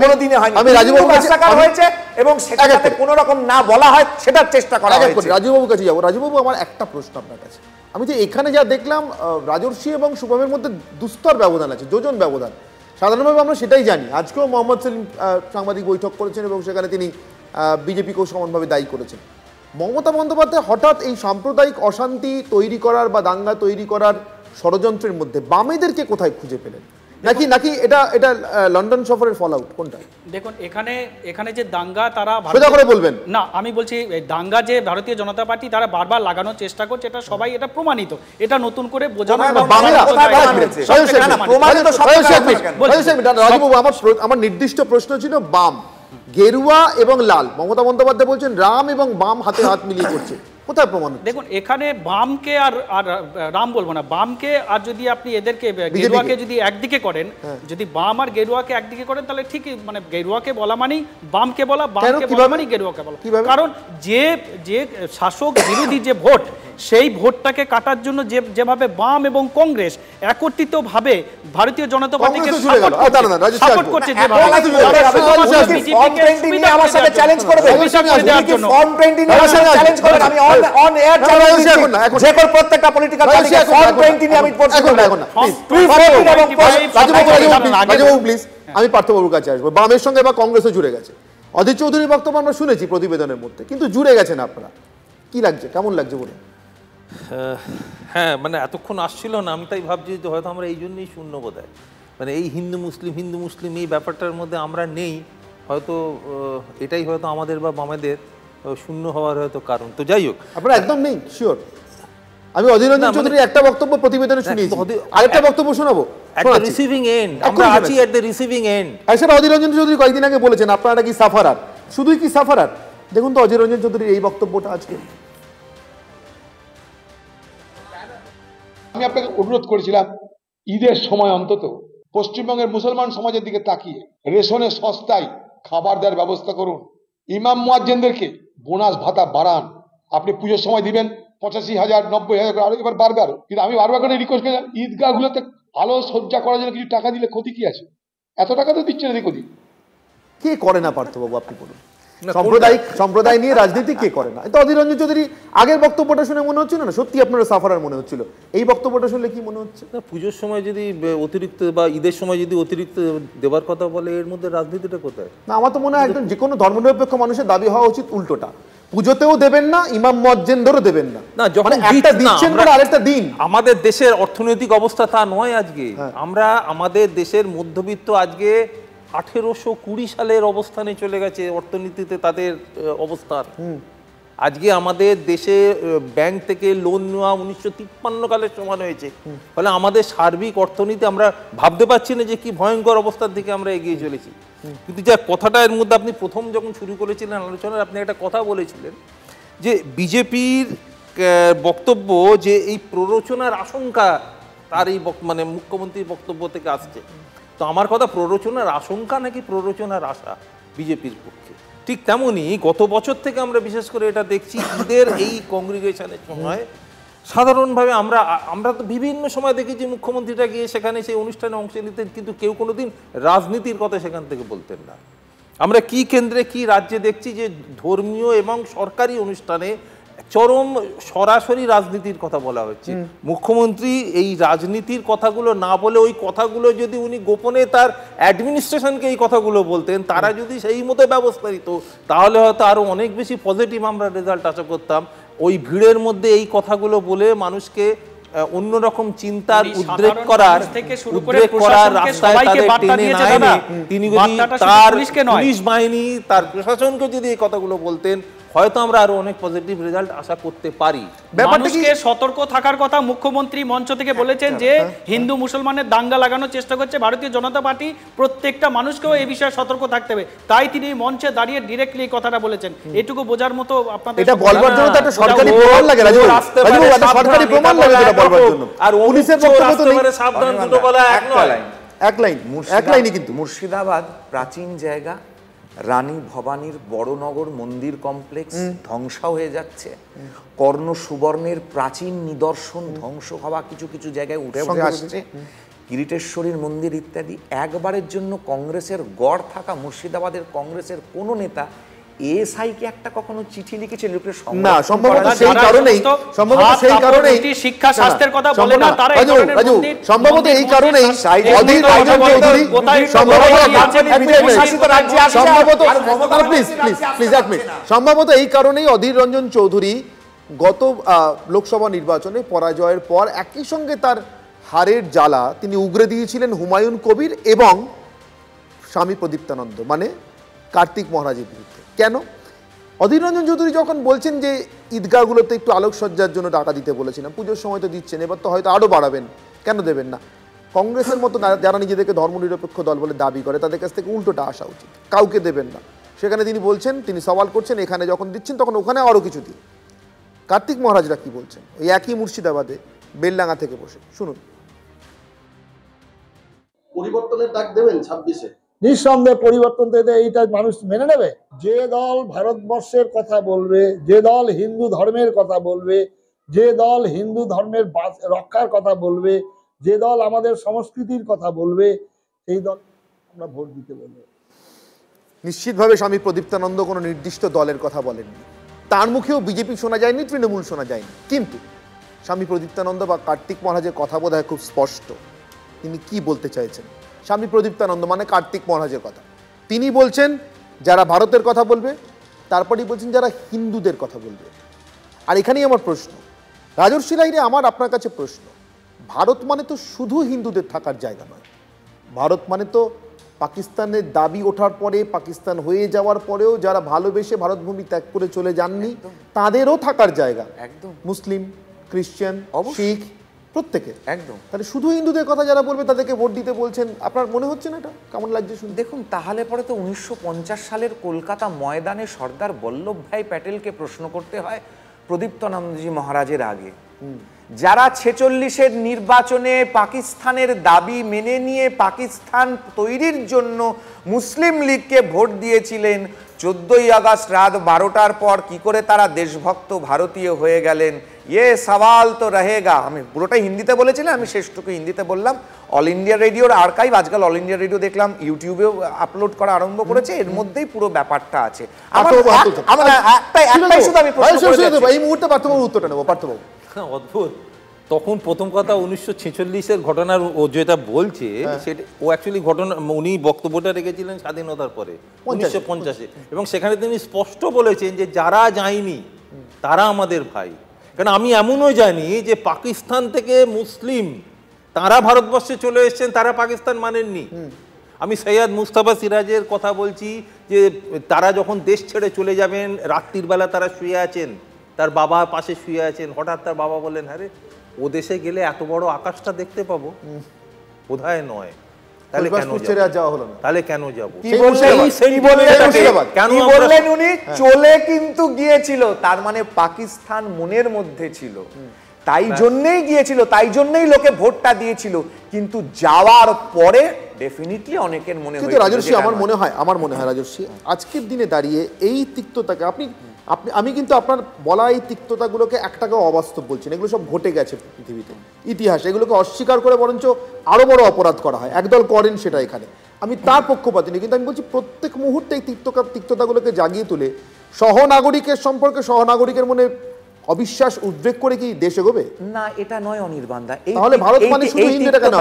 কোনোদিনে হয়নি। আমি রাজীববাবু হয়েছে এবং সেটা যাতে কোনো রকম না বলা হয় সেটার চেষ্টা করা হয়েছে। রাজীববাবুর কাছে যাবো। রাজীববাবু, আমার একটা প্রশ্ন আপনার কাছে। আমি যে এখানে যা দেখলাম, রাজর্ষি এবং শুভমের মধ্যে দুস্তর ব্যবধান আছে, যোজন ব্যবধান। সাধারণভাবে আমরা সেটাই জানি। আজকেও মোহাম্মদ সেলিম সাংবাদিক বৈঠক করেছেন এবং সেখানে তিনি বিজেপিকেও সমানভাবে দায়ী করেছেন। মমতা বন্দ্যোপাধ্যায় হঠাৎ এই সাম্প্রদায়িক অশান্তি তৈরি করার বা দাঙ্গা তৈরি করার ষড়যন্ত্রের মধ্যে বামেদেরকে কোথায় খুঁজে পেলেন? নাকি নাকি এটা এটা লন্ডন সফরের ফলআউট কোনটা? দেখুন, এখানে যে দাঙ্গা তারা সোজা করে বলবেন না, আমি বলছি এই দাঙ্গা যে ভারতীয় জনতা পার্টি তারা বারবার লাগানোর চেষ্টা করছে, এটা সবাই এটা প্রমাণিত। এটা নতুন করে বোঝানো আমার নির্দিষ্ট প্রশ্ন ছিল বাম, গেরুয়া এবং লাল। মমতা বন্দ্যোপাধ্যায় বলছেন রাম এবং বাম হাতে হাত মিলিয়ে করছে, কোথায় প্রমাণ? দেখুন, এখানে বামকে আর রাম বলবো না, বামকে আর যদি আপনি এদেরকে গেরুয়াকে যদি একদিকে করেন, যদি বাম আর গেরুয়াকে একদিকে করেন, তাহলে ঠিকই, মানে গেরুয়াকে বলা মানেই বামকে বলা, বামকে বলা মানেই গেরুয়াকে বলা। কারণ যে শাসক বিরোধী যে ভোট, সেই ভোটটাকে কাটার জন্য যেভাবে বাম এবং কংগ্রেস একত্রিতভাবে ভারতীয় জনতা পার্টিকে সাপোর্ট করছে, আমি পার্থবাবুর কাছে আসবো। বামের সঙ্গে বা কংগ্রেসও জুড়ে গেছে, অধীর চৌধুরীর বক্তব্য আমরা শুনেছি প্রতিবেদনের মধ্যে, কিন্তু জুড়ে গেছেন আপনারা। কি লাগছে, কেমন লাগছে বলে? হ্যাঁ, মানে এতক্ষণ আসছিল না, আমি তাই ভাবছি যে হয়তো আমরা এই জন্যই শূন্য বোধ হয়, মানে এই হিন্দু মুসলিম এই ব্যাপারটার মধ্যে আমরা নেই, হয়তো এটাই হয়তো আমাদের বা বামেদের শূন্য হওয়ার হয়তো কারণ। তো যাই হোক, আপনারা একদম নেই শিওর? আমি অধীর রঞ্জন চৌধুরীর একটা বক্তব্য প্রতিবেদনে শুনিয়েছি, আরেকটা বক্তব্য শোনাবো। রিসিভিং এন্ড, আমরা আছি এট দ্য রিসিভিং এন্ড। আসলে অধীর রঞ্জন চৌধুরী কয়েকদিন আগে বলেছেন আপনারা কি সাফারার, শুধুই কি সাফারার? দেখুন তো অধীর রঞ্জন চৌধুরীর এই বক্তব্যটা আজকে। আমি আপনাকে অনুরোধ করেছিলাম ঈদের সময় অন্তত পশ্চিমবঙ্গের মুসলমান সমাজের দিকে তাকিয়ে রেশনে সস্তায় খাবার দেওয়ার ব্যবস্থা করুন, ইমাম মুয়াজ্জিনদেরকে বোনাস ভাতা বাড়ান। আপনি পুজোর সময় দিবেন 85,000 90,000 আরো, এবার বাড়বে আরো। কিন্তু আমি বারবার করে রিকোয়েস্ট করি, ঈদগাহগুলোতে আলো সজ্জা করার জন্য কিছু টাকা দিলে ক্ষতি কি আছে? এত টাকা তো দিচ্ছে না, এদিক ওদিক। কে করে না পার্থবাবু, আপনি বলুন? সম্প্রদায় নিয়ে রাজনীতি কে করে না? তো অধীর রঞ্জন চৌধুরী আগের বক্তব্যটা শুনে মনে হচ্ছিল না সত্যি আপনারা সাফারার মনে হচ্ছিল, এই বক্তব্যটা শুনলে কি মনে হচ্ছে? পুজোর সময় যদি অতিরিক্ত বা ঈদের সময় যদি অতিরিক্ত দেবার কথা বলে, এর মধ্যে রাজনীতিটা কোথায়? না, আমার তো মনে হয় একদম যে কোনো ধর্মনিরপেক্ষ মানুষের দাবি হওয়া উচিত উল্টোটা, পুজোতেও দেবেন না, ইমাম মুয়াজ্জিনদেরও দেবেন না। না, যখন একটা দিচ্ছেন বলে আরেকটা দিন। আমাদের দেশের অর্থনৈতিক অবস্থা তা নয় আজকে। আমরা আমাদের দেশের মধ্যবিত্ত আজকে 1820 সালের অবস্থানে চলে গেছে অর্থনীতিতে তাদের অবস্থান। আজকে আমাদের দেশে ব্যাংক থেকে লোন নেওয়া 1953 কালের সমান হয়েছে। ফলে আমাদের সার্বিক অর্থনীতি আমরা ভাবতে পারছি না যে কি ভয়ঙ্কর অবস্থার দিকে আমরা এগিয়ে চলেছি। কিন্তু যা কথাটা এর মধ্যে আপনি প্রথম যখন শুরু করেছিলেন আলোচনার, আপনি একটা কথা বলেছিলেন যে বিজেপির বক্তব্য যে এই প্ররোচনার আশঙ্কা তার এই মানে মুখ্যমন্ত্রীর বক্তব্য থেকে আসছে। তো আমার কথা প্ররোচনার আশঙ্কা নাকি প্ররোচনার আশা বিজেপির পক্ষে, ঠিক তেমনই গত বছর থেকে আমরা বিশেষ করে এটা দেখছি ঈদের এই কংগ্রিগেশনের সময় সাধারণভাবে আমরা তো বিভিন্ন সময় দেখেছি মুখ্যমন্ত্রীটা গিয়ে সেখানে সেই অনুষ্ঠানে অংশ নিতেন, কিন্তু কেউ কোনোদিন রাজনীতির কথা সেখান থেকে বলতেন না। আমরা কি কেন্দ্রে কি রাজ্যে দেখছি যে ধর্মীয় এবং সরকারি অনুষ্ঠানে চরম সরাসরি রাজনীতির কথা বলা হচ্ছে। মুখ্যমন্ত্রী এই রাজনীতির কথাগুলো না বলে ওই কথাগুলো যদি উনি গোপনে তার অ্যাডমিনিস্ট্রেশনকে এই কথাগুলো বলতেন, তারা যদি সেই মতো ব্যবস্থা নিত, তাহলে হয়তো আরো অনেক বেশি পজিটিভ আমরা রেজাল্ট আশা করতাম। ওই ভিড়ের মধ্যে এই কথাগুলো বলে মানুষকে অন্যরকম চিন্তার উদ্রেক করার রাস্তায় তাদের টেনে না এনে তিনি যদি তার পুলিশ বাহিনী তার প্রশাসনকে যদি এই কথাগুলো বলতেন, হয়তো আমরা আরো অনেক পজিটিভ রেজাল্ট আশা করতে পারি। মানুষকে সতর্ক থাকার কথা মুখ্যমন্ত্রী মঞ্চ থেকে বলেছেন যে হিন্দু মুসলমানের দাঙ্গা লাগানোর চেষ্টা করছে ভারতীয় জনতা পার্টি, প্রত্যেকটা মানুষকেও এই বিষয়ে সতর্ক থাকতে হবে। তাই তিনি মঞ্চে দাঁড়িয়ে ডিরেক্টলি এই কথাটা বলেছেন। এটুকু বোঝার মতো আপনাদের এটা বলবার জন্য একটা সরকারি প্রমাণ লাগে, রাজু একটা সরকারি প্রমাণ লাগে এটা বলবার জন্য। আর পুলিশের বক্তব্য তো নেই, সাবধান দুটো বলা এক লাইনই কিন্তু মুর্শিদাবাদ প্রাচীন জায়গা, রানী ভবানীর বড়নগর মন্দির কমপ্লেক্স ধ্বংস হয়ে যাচ্ছে, কর্ণ সুবর্ণের প্রাচীন নিদর্শন ধ্বংস হওয়া কিছু কিছু জায়গায় উঠে আসছে, কিরিটেশ্বরীর মন্দির ইত্যাদি। একবারের জন্য কংগ্রেসের গড় থাকা মুর্শিদাবাদের কংগ্রেসের কোনো নেতা এসআইকে একটা কখনো চিঠি লিখেছে? না, সম্ভবত সেই কারণেই শিক্ষা স্বাস্থ্যের কথা বলে না তারা, সম্ভবত এই কারণেই অধীর রঞ্জন চৌধুরী সম্ভবত এই কারণেই অধীর রঞ্জন চৌধুরী গত লোকসভা নির্বাচনে পরাজয়ের পর একই সঙ্গে তার হারের জ্বালা তিনি উগরে দিয়েছিলেন হুমায়ুন কবির এবং স্বামী প্রদীপ্তানন্দ মানে কার্তিক মহারাজের বিরুদ্ধে। কেন? অধীর রঞ্জন চৌধুরী যখন বলছেন যে ঈদগাহগুলোতে একটু আলোকসজ্জার জন্য টাকা দিতে বলেছিলাম, পুজোর সময় তো দিচ্ছেন, এবার তো হয়তো আরও বাড়াবেন, কেন দেবেন না? কংগ্রেসের মতো যারা নিজেদেরকে ধর্মনিরপেক্ষ দল বলে দাবি করে তাদের কাছ থেকে উল্টোটা আসা উচিত, কাউকে দেবেন না। সেখানে তিনি বলছেন, তিনি সওয়াল করছেন এখানে যখন দিচ্ছেন তখন ওখানে আরও কিছু দিন। কার্তিক মহারাজরা কি বলছেন ওই একই মুর্শিদাবাদে বেলডাঙ্গা থেকে বসে, শুনুন। পরিবর্তনের ডাক দেবেন 26-এ? নিঃসন্দেহে পরিবর্তন দিতে এইটা মানুষ মেনে নেবে। যে দল ভারতবর্ষের কথা বলবে, যে দল হিন্দু ধর্মের কথা বলবে, যে দল হিন্দু ধর্মের রক্ষার কথা বলবে, যে দল আমাদের সংস্কৃতির কথা বলবে, সেই দল আমরা ভোট দিতে বলবো। নিশ্চিতভাবে স্বামী প্রদীপ্তানন্দ কোনো নির্দিষ্ট দলের কথা বলেননি, তার মুখেও বিজেপি শোনা যায়নি, তৃণমূল শোনা যায়নি, কিন্তু স্বামী প্রদীপ্তানন্দ বা কার্তিক মহারাজের কথা বোধহয় খুব স্পষ্ট তিনি কি বলতে চাইছেন। স্বামী প্রদীপ্তানন্দ মানে কার্তিক মহারাজের কথা তিনি বলছেন, যারা ভারতের কথা বলবে, তারপরেই বলছেন যারা হিন্দুদের কথা বলবে। আর এখানেই আমার প্রশ্ন, রাজর্ষি লাইনে আমার আপনার কাছে প্রশ্ন, ভারত মানে তো শুধু হিন্দুদের থাকার জায়গা নয়, ভারত মানে তো পাকিস্তানের দাবি ওঠার পরে, পাকিস্তান হয়ে যাওয়ার পরেও যারা ভালোবেসে ভারতভূমি ত্যাগ করে চলে যাননি তাদেরও থাকার জায়গা, একদম মুসলিম, খ্রিস্টান, শিখ, প্রত্যেকের একদম। তাহলে শুধু হিন্দুদের কথা যারা বলবে তাদেরকে ভোট দিতে বলছেন, আপনার মনে হচ্ছে না এটা কেমন লাগছে শুনে? দেখুন, তাহলে পরে তো 1950 সালের কলকাতা ময়দানে সর্দার বল্লভভাই প্যাটেলকে প্রশ্ন করতে হয় প্রদীপ্তানন্দজি মহারাজের আগে, যারা 46-এর নির্বাচনে পাকিস্তানের দাবি মেনে নিয়ে পাকিস্তান তৈরির জন্য মুসলিম লীগকে ভোট দিয়েছিলেন, 14ই আগস্ট রাত 12টার পর কি করে তারা দেশভক্ত ভারতীয় হয়ে গেলেন, ये सवाल तो रहेगा। আমি পুরোটাই হিন্দিতে বলেছিলাম, আমি শেষটুকু হিন্দিতে বললাম। অল ইন্ডিয়া রেডিওর আর্কাইভ, আজকাল অল ইন্ডিয়া রেডিও দেখলাম ইউটিউবেও আপলোড করা আরম্ভ করেছে, এর মধ্যেই পুরো ব্যাপারটা আছে। এই মুহূর্তে পার্থবাবু উত্তরটা নেবো। পার্থবাবু, অদ্ভুত। তখন প্রথম কথা 1946-এর ঘটনার ও যেটা বলছে সেটা ও অ্যাকচুয়ালি ঘটনা, উনি বক্তব্যটা রেখেছিলেন স্বাধীনতার পরে 1950-এ, এবং সেখানে তিনি স্পষ্ট বলেছেন যে যারা যায়নি তারা আমাদের ভাই। কারণ আমি এমনও জানি যে পাকিস্তান থেকে মুসলিম তারা ভারতবর্ষে চলে এসেছেন, তারা পাকিস্তান মানেননি। আমি সৈয়দ মুস্তাফা সিরাজের কথা বলছি যে তারা যখন দেশ ছেড়ে চলে যাবেন, রাত্রির বেলা তারা শুয়ে আছেন, তার বাবা পাশে শুয়ে আছেন, হঠাৎ তার বাবা বললেন, আরে ও দেশে গেলে এত বড় আকাশটা দেখতে পাবো, বোধহয় নয়, তাহলে কেন যাওয়া হলো না? তাহলে কেন যাবো? কেন বললেন উনি? চলে কিন্তু গিয়েছিল, তার মানে পাকিস্তান মনের মধ্যে ছিল। তাই জন্যই গিয়েছিল, তাই জন্যই লোকে ভোটটা দিয়েছিল, কিন্তু যাওয়ার পরে ডেফিনিটলি অনেকের মনে হয়। কিন্তু রাজর্ষি আমার মনে হয় রাজর্ষি আজকের দিনে দাঁড়িয়ে এই তিক্ততাকে আমি কিন্তু আপনার বলা এই তিক্ততাগুলোকে একটাকেও অবাস্তব বলছি না, এগুলো সব ঘটে গেছে পৃথিবীতে, ইতিহাস, এগুলোকে অস্বীকার করে বরঞ্চ আরো বড় অপরাধ করা হয়, একদল করেন সেটা এখানে, আমি তার পক্ষপাতী নেই, কিন্তু আমি বলছি প্রত্যেক মুহূর্তে এই তিক্ততাগুলোকে জাগিয়ে তুলে সহনাগরিকের সম্পর্কে সহনাগরিকের মনে অবিশ্বাস উদ্বেগ করে কি দেশ এগোবে? না, এটা নয় অনির্বাণদা। তাহলে ভারত মানে শুধু হিন্দুটা কেন?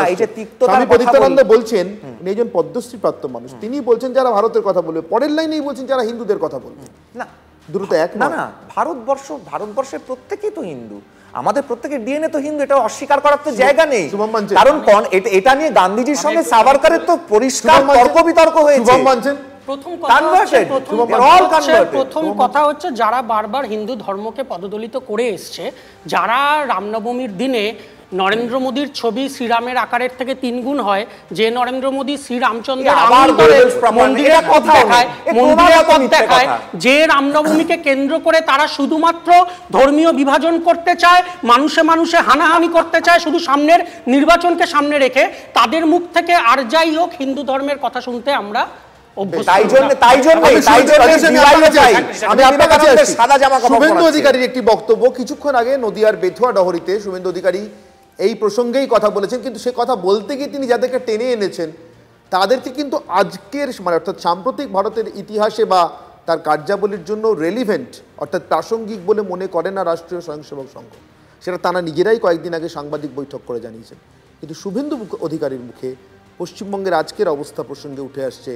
স্বামী প্রদীপ্তানন্দ বলছেন, উনি একজন পদ্মশ্রী প্রাপ্ত মানুষ, তিনি বলছেন যারা ভারতের কথা বলবে, পরের লাইনেই বলছেন যারা হিন্দুদের কথা বলবে। না, দ্রুত এক না, ভারতবর্ষের প্রত্যেকেই তো হিন্দু, আমাদের প্রত্যেকের ডিএনএ তো হিন্দু, এটা অস্বীকার করার তো জায়গা নেই। কারণ এটা নিয়ে গান্ধীজির সঙ্গে সাভারকারের তো পরিষ্কার তর্ক বিতর্ক হয়েছে। প্রথম কথা হচ্ছে যারা বারবার হিন্দু ধর্মকে পদদলিত করে এসছে, যারা রামনবমীর দিনে নরেন্দ্র মোদীর ছবি শ্রীরামের আকারের থেকে 3 গুণ হয়, যে নরেন্দ্র মোদী শ্রীরামচন্দ্রের মন্দিরের পথ দেখায়, যে রামনবমীকে কেন্দ্র করে তারা শুধুমাত্র ধর্মীয় বিভাজন করতে চায়, মানুষে মানুষে হানাহানি করতে চায়, শুধু সামনের নির্বাচনকে সামনে রেখে, তাদের মুখ থেকে আর যাই হোক হিন্দু ধর্মের কথা শুনতে আমরা শুভেন্দু অধিকারীর একটি বক্তব্য কিছুক্ষণ আগে নদিয়ার বেথুয়া ডহরিতে শুভেন্দু অধিকারী এই প্রসঙ্গেই কথা বলেছেন, কিন্তু সে কথা বলতে গিয়ে তিনি যাদেরকে টেনে এনেছেন তাদেরকে কিন্তু আজকের মানে অর্থাৎ সাম্প্রতিক ভারতের ইতিহাসে বা তার কার্যাবলীর জন্য রেলিভেন্ট অর্থাৎ প্রাসঙ্গিক বলে মনে করে না রাষ্ট্রীয় স্বয়ংসেবক সংঘ, সেটা তারা নিজেরাই কয়েকদিন আগে সাংবাদিক বৈঠক করে জানিয়েছেন। কিন্তু শুভেন্দু অধিকারীর মুখে পশ্চিমবঙ্গের আজকের অবস্থা প্রসঙ্গে উঠে আসছে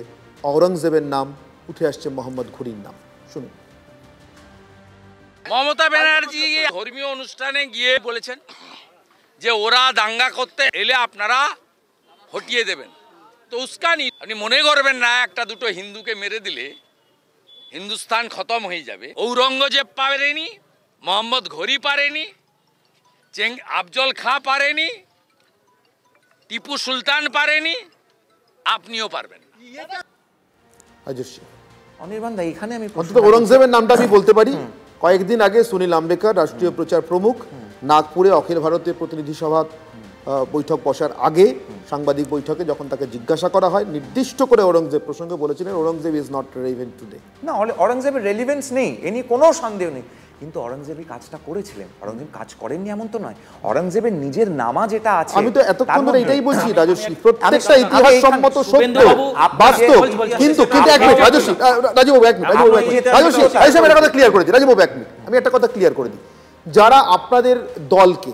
औरंगजेबेर नाम, उठे आसছে मोहम्मद घुरीर नाम। শুনুন। মমতা ব্যানার্জি ধর্মীয় অনুষ্ঠানে গিয়ে বলেছেন যে ওরা দাঙ্গা করতে এলে আপনারা হটিয়ে দেবেন, তো উস্কানি, আপনি মনে করবেন না একটা দুটো হিন্দুকে মেরে দিলে হিন্দুস্তান খতম হয়ে যাবে। ঔরঙ্গজেব পারেনি, মোহাম্মদ ঘুরি পারেনি, আফজল খাঁ পারেনি, টিপু সুলতান পারেনি, আপনিও পারবেন। অনির্বাণ দা, এখানে আমি অন্তত ঔরঙ্গজেবের নামটা আমি বলতে পারি। কয়েকদিন আগে সুনীল আম্বেকর রাষ্ট্রীয় প্রচার প্রমুখ নাগপুরে অখিল ভারতীয় প্রতিনিধি সভা বৈঠক বসার আগে সাংবাদিক বৈঠকে যখন তাকে জিজ্ঞাসা করা হয়, নির্দিষ্ট করে ঔরঙ্গজেব প্রসঙ্গে বলেছিলেন Aurangzeb is not relevant today. না, ঔরঙ্গজেবের রেলিভেন্স নেই, এ নিয়ে কোনো সন্দেহ নেই, কিন্তু ঔরঙ্গজেবই কাজটা করেছিলেন, ঔরঙ্গজেব কাজ করেননি এমন তো নয়। ঔরঙ্গজেবের নিজের নামাজ যেটা আছে, আমি তো এতক্ষণ ধরে এটাই বলছি রাজশ্রী, প্রত্যেকটা ইতিহাস সম্মত সত্য বাস্তব, কিন্তু এক মিনিট রাজশ্রী, রাজীববাবু এক মিনিট, রাজশ্রী একটা কথা ক্লিয়ার করে দিই, রাজীববাবু এক মিনিট, আমি একটা কথা ক্লিয়ার করে দিই, যারা আপনাদের দলকে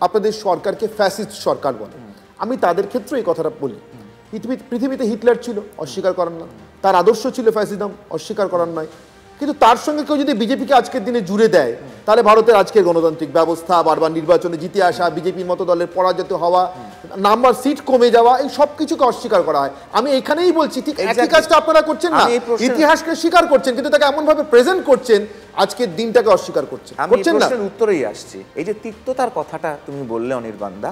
আপনাদের সরকারকে ফ্যাসিস্ট সরকার বলে, আমি তাদের ক্ষেত্রে এই কথাটা বলি, পৃথিবীতে হিটলার ছিল, অস্বীকার করার না, তার আদর্শ ছিল ফ্যাসিজম, অস্বীকার করার নয়, কিন্তু তার সঙ্গে কেউ যদি বিজেপিকে আজকের দিনে জুড়ে দেয়, তাহলে ভারতের আজকের গণতান্ত্রিক ব্যবস্থা, বারবার নির্বাচনে জিতে আসা, বিজেপির মতো দলের পরাজিত হওয়া, নাম্বার সিট কমে যাওয়া, এই সব কিছুকে অস্বীকার করা হয়। আমি এখানেই বলছি ঠিক একই কাজটা আপনারা করছেন না, ইতিহাসকে স্বীকার করছেন কিন্তু তাকে এমন ভাবে প্রেজেন্ট করছেন আজকের দিনটাকে অস্বীকার করছেন। করছেন না, উত্তরেই আসছে। এই যে তিক্ততার কথাটা তুমি বললে অনির্বাণ দা,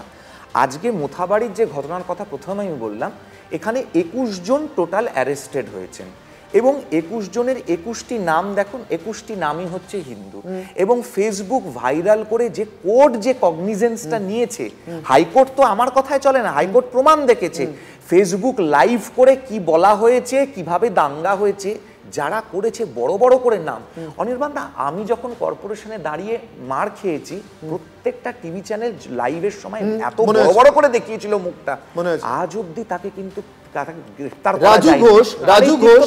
আজকে মোথাবাড়ির যে ঘটনার কথা প্রথমে আমি বললাম, এখানে 21 জন টোটাল অ্যারেস্টেড হয়েছেন এবং 21 জনের 21টি নাম দেখুন, 21টি নামই হচ্ছে হিন্দু। এবং ফেসবুক ভাইরাল করে যে কোর্ট যে কগনিজেন্সটা নিয়েছে, হাইকোর্ট তো আমার কথায় চলে না, হাইকোর্ট প্রমাণ দেখেছে ফেসবুক লাইভ করে কি বলা হয়েছে, কিভাবে দাঙ্গা হয়েছে, যারা করেছে বড় বড় করে নাম। অনির্বাণ দা, আমি যখন কর্পোরেশনে দাঁড়িয়ে মার খেয়েছি, প্রত্যেকটা টিভি চ্যানেল লাইভের সময় এত বড় বড় করে দেখিয়েছিল মুখটা, আজ অব্দি তাকে কিন্তু রাজু ঘোষ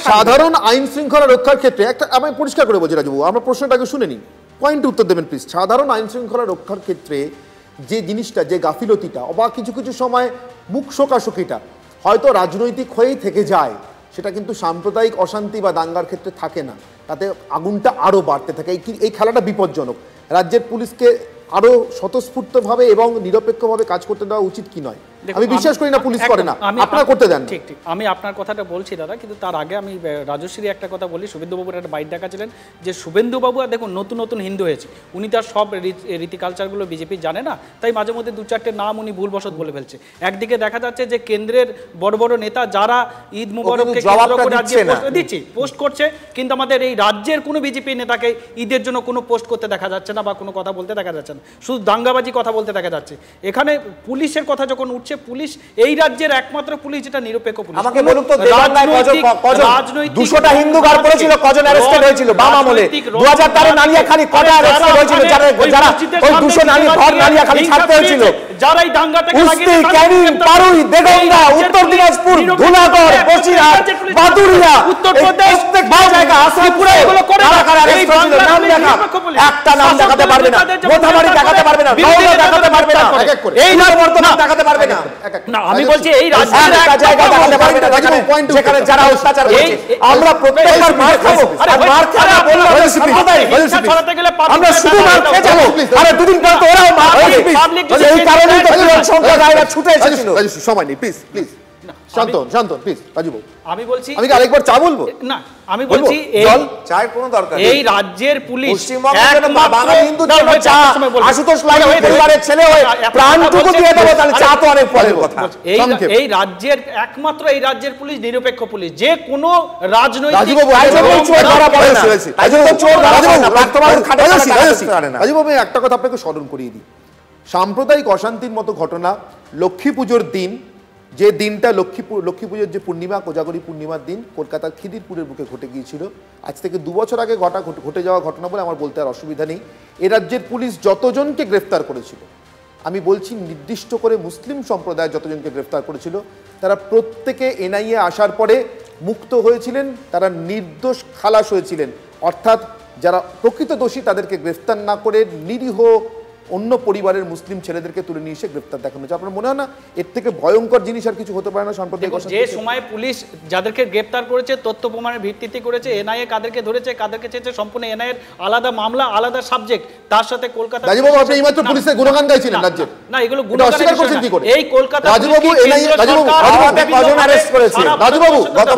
সাধারণ আইন শৃঙ্খলা রক্ষার ক্ষেত্রে একটা, আমি পরিষ্কার করে বলছি রাজুবাবু, আমরা প্রশ্নটাকে শুনে নিন, পয়েন্ট উত্তর দেবেন প্লিজ। সাধারণ আইন শৃঙ্খলা রক্ষার ক্ষেত্রে যে জিনিসটা, যে গাফিলতিটা বা কিছু কিছু সময় মুখ শোকাশোকিটা হয়তো রাজনৈতিক হয়েই থেকে যায়, সেটা কিন্তু সাম্প্রদায়িক অশান্তি বা দাঙ্গার ক্ষেত্রে থাকে না, তাতে আগুনটা আরও বাড়তে থাকে। এই খেলাটা বিপজ্জনক। রাজ্যের পুলিশকে আরও স্বতঃস্ফূর্তভাবে এবং নিরপেক্ষভাবে কাজ করতে দেওয়া উচিত কি নয়? আমি বিশ্বাস করি না পুলিশ করে না, আপনারা করতে দেন। ঠিক ঠিক, আমি আপনার কথাটা বলছি দাদা, কিন্তু তার আগে আমি রাজশ্রী একটা কথা বলি। শুভেন্দুবাবুর একটা বাইট দেখাচ্ছিলেন যে শুভেন্দুবাবু আর দেখুন নতুন নতুন হিন্দু হয়েছে, উনি তার সব রীতি কালচারগুলো বিজেপি জানে না, তাই মাঝে মধ্যে 2-4টে নাম উনি ভুলবশত বলে ফেলছে। একদিকে দেখা যাচ্ছে যে কেন্দ্রের বড় বড় নেতা যারা ঈদ মুবারককে কেন্দ্র করে আজকে পোস্ট করছে, কিন্তু আমাদের এই রাজ্যের কোনো বিজেপি নেতাকে ঈদের জন্য কোনো পোস্ট করতে দেখা যাচ্ছে না বা কোনো কথা বলতে দেখা যাচ্ছে না, শুধু দাঙ্গাবাজি কথা বলতে দেখা যাচ্ছে। এখানে পুলিশের কথা যখন উঠছে, পুলিশ এই রাজ্যের একমাত্র পুলিশ যেটা নিরপেক্ষ পুলিশ। আমাকে বলুন তো দেবাংগায় কজন 200টা হিন্দু গাড় পড়েছিল, কজন অ্যারেস্টেড হয়েছিল বাম আমলে? 2013 নালিয়াখালী কটা অ্যারেস্টেড হয়েছিল যারা ওই 200 নালিয়াখালী ছাড়তে হয়েছিল? যারা এই দাঙ্গাটাকে লাগিয়ে ক্যানিং, পারুই, দেগঙ্গা, উত্তর দিনাজপুর, ধুলাগড়, বসিরহাট, বাদুড়িয়া, উত্তরপ্রদেশ প্রত্যেক জায়গা, আসামপুরে কারা কারা অ্যারেস্ট হয়েছিল নাম দেখা, একটা নাম দেখাতে পারবে না, মোথাবাড়ি দেখাতে পারবে না, নওগাঁ দেখাতে পারবে না, এই বর্তমান দেখাতে পারবে না। না, আমি বলছি এই রাজ্যের একটা জায়গা দেখাতে পারবে না যেখানে যারা অত্যাচার করেছে। আমরা প্রত্যেকবার মার খাবো, আর মার খাওয়া বললাম আমরা শুধু মার খেয়ে যাবো, আরে দুদিন পর তো ওরাও মার খাবে। এই কারণেই তো সংখ্যা জায়গা ছুটে এসেছিল। সময় নেই, প্লিজ প্লিজ শান্ত প্লিজ। রাজুবাবু আমি বলছি, আমি কি আরেকবার চা বলবো? না, আমি বলছি চায়ের কোনো দরকার নেই। এই রাজ্যের পুলিশ পশ্চিমবঙ্গের বাঙালি হিন্দুর জন্য চা, আশুতোষ লাইয়া পরিবারের ছেলে হয়ে প্রাণটুকু দিয়ে দেবো, তাহলে চা তো অনেক পরের কথা। এই রাজ্যের একমাত্র এই রাজ্যের পুলিশ নিরপেক্ষ পুলিশ, যে কোনো রাজনৈতিক রাজুবাবু একটা কথা আপনাকে স্মরণ করিয়ে দিই, সাম্প্রদায়িক অশান্তির মতো ঘটনা লক্ষ্মী পুজোর দিন, যে দিনটা লক্ষ্মী পুজোর যে পূর্ণিমা, কোজাগরী পূর্ণিমার দিন কলকাতার খিদিরপুরের বুকে ঘটে গিয়েছিল। আজ থেকে 2 বছর আগে ঘটে যাওয়া ঘটনা বলে আমার বলতে আর অসুবিধা নেই। এ রাজ্যের পুলিশ যতজনকে গ্রেফতার করেছিল, আমি বলছি নির্দিষ্ট করে মুসলিম সম্প্রদায়ের যতজনকে গ্রেফতার করেছিল, তারা প্রত্যেকে এনআইএ আসার পরে মুক্ত হয়েছিলেন, তারা নির্দোষ খালাস হয়েছিলেন। অর্থাৎ যারা প্রকৃত দোষী তাদেরকে গ্রেফতার না করে নিরীহ অন্য পরিবারের মুসলিম ছেলেদেরকে তুলে নিয়ে এসে গ্রেফতার দেখানো হচ্ছে। আপনার মনে হয় না এর থেকে ভয়ঙ্কর জিনিস আর কিছু হতে পারে না সাম্প্রদায়িক অশান্তি? যে সময় পুলিশ যাদেরকে গ্রেফতার করেছে তথ্য প্রমাণের ভিত্তিতে করেছে, এনআইএ কাদেরকে ধরেছে কাদেরকে চেয়েছে, সম্পূর্ণ এনআইএর আলাদা মামলা, আলাদা সাবজেক্ট, তার সাথে কলকাতা। রাজুবাবু আপনি এইমাত্র পুলিশের গুণগান গাইছিলেন রাজ্যের, না এগুলো গুণগান অস্বীকার করছেন কি করে? এই কলকাতা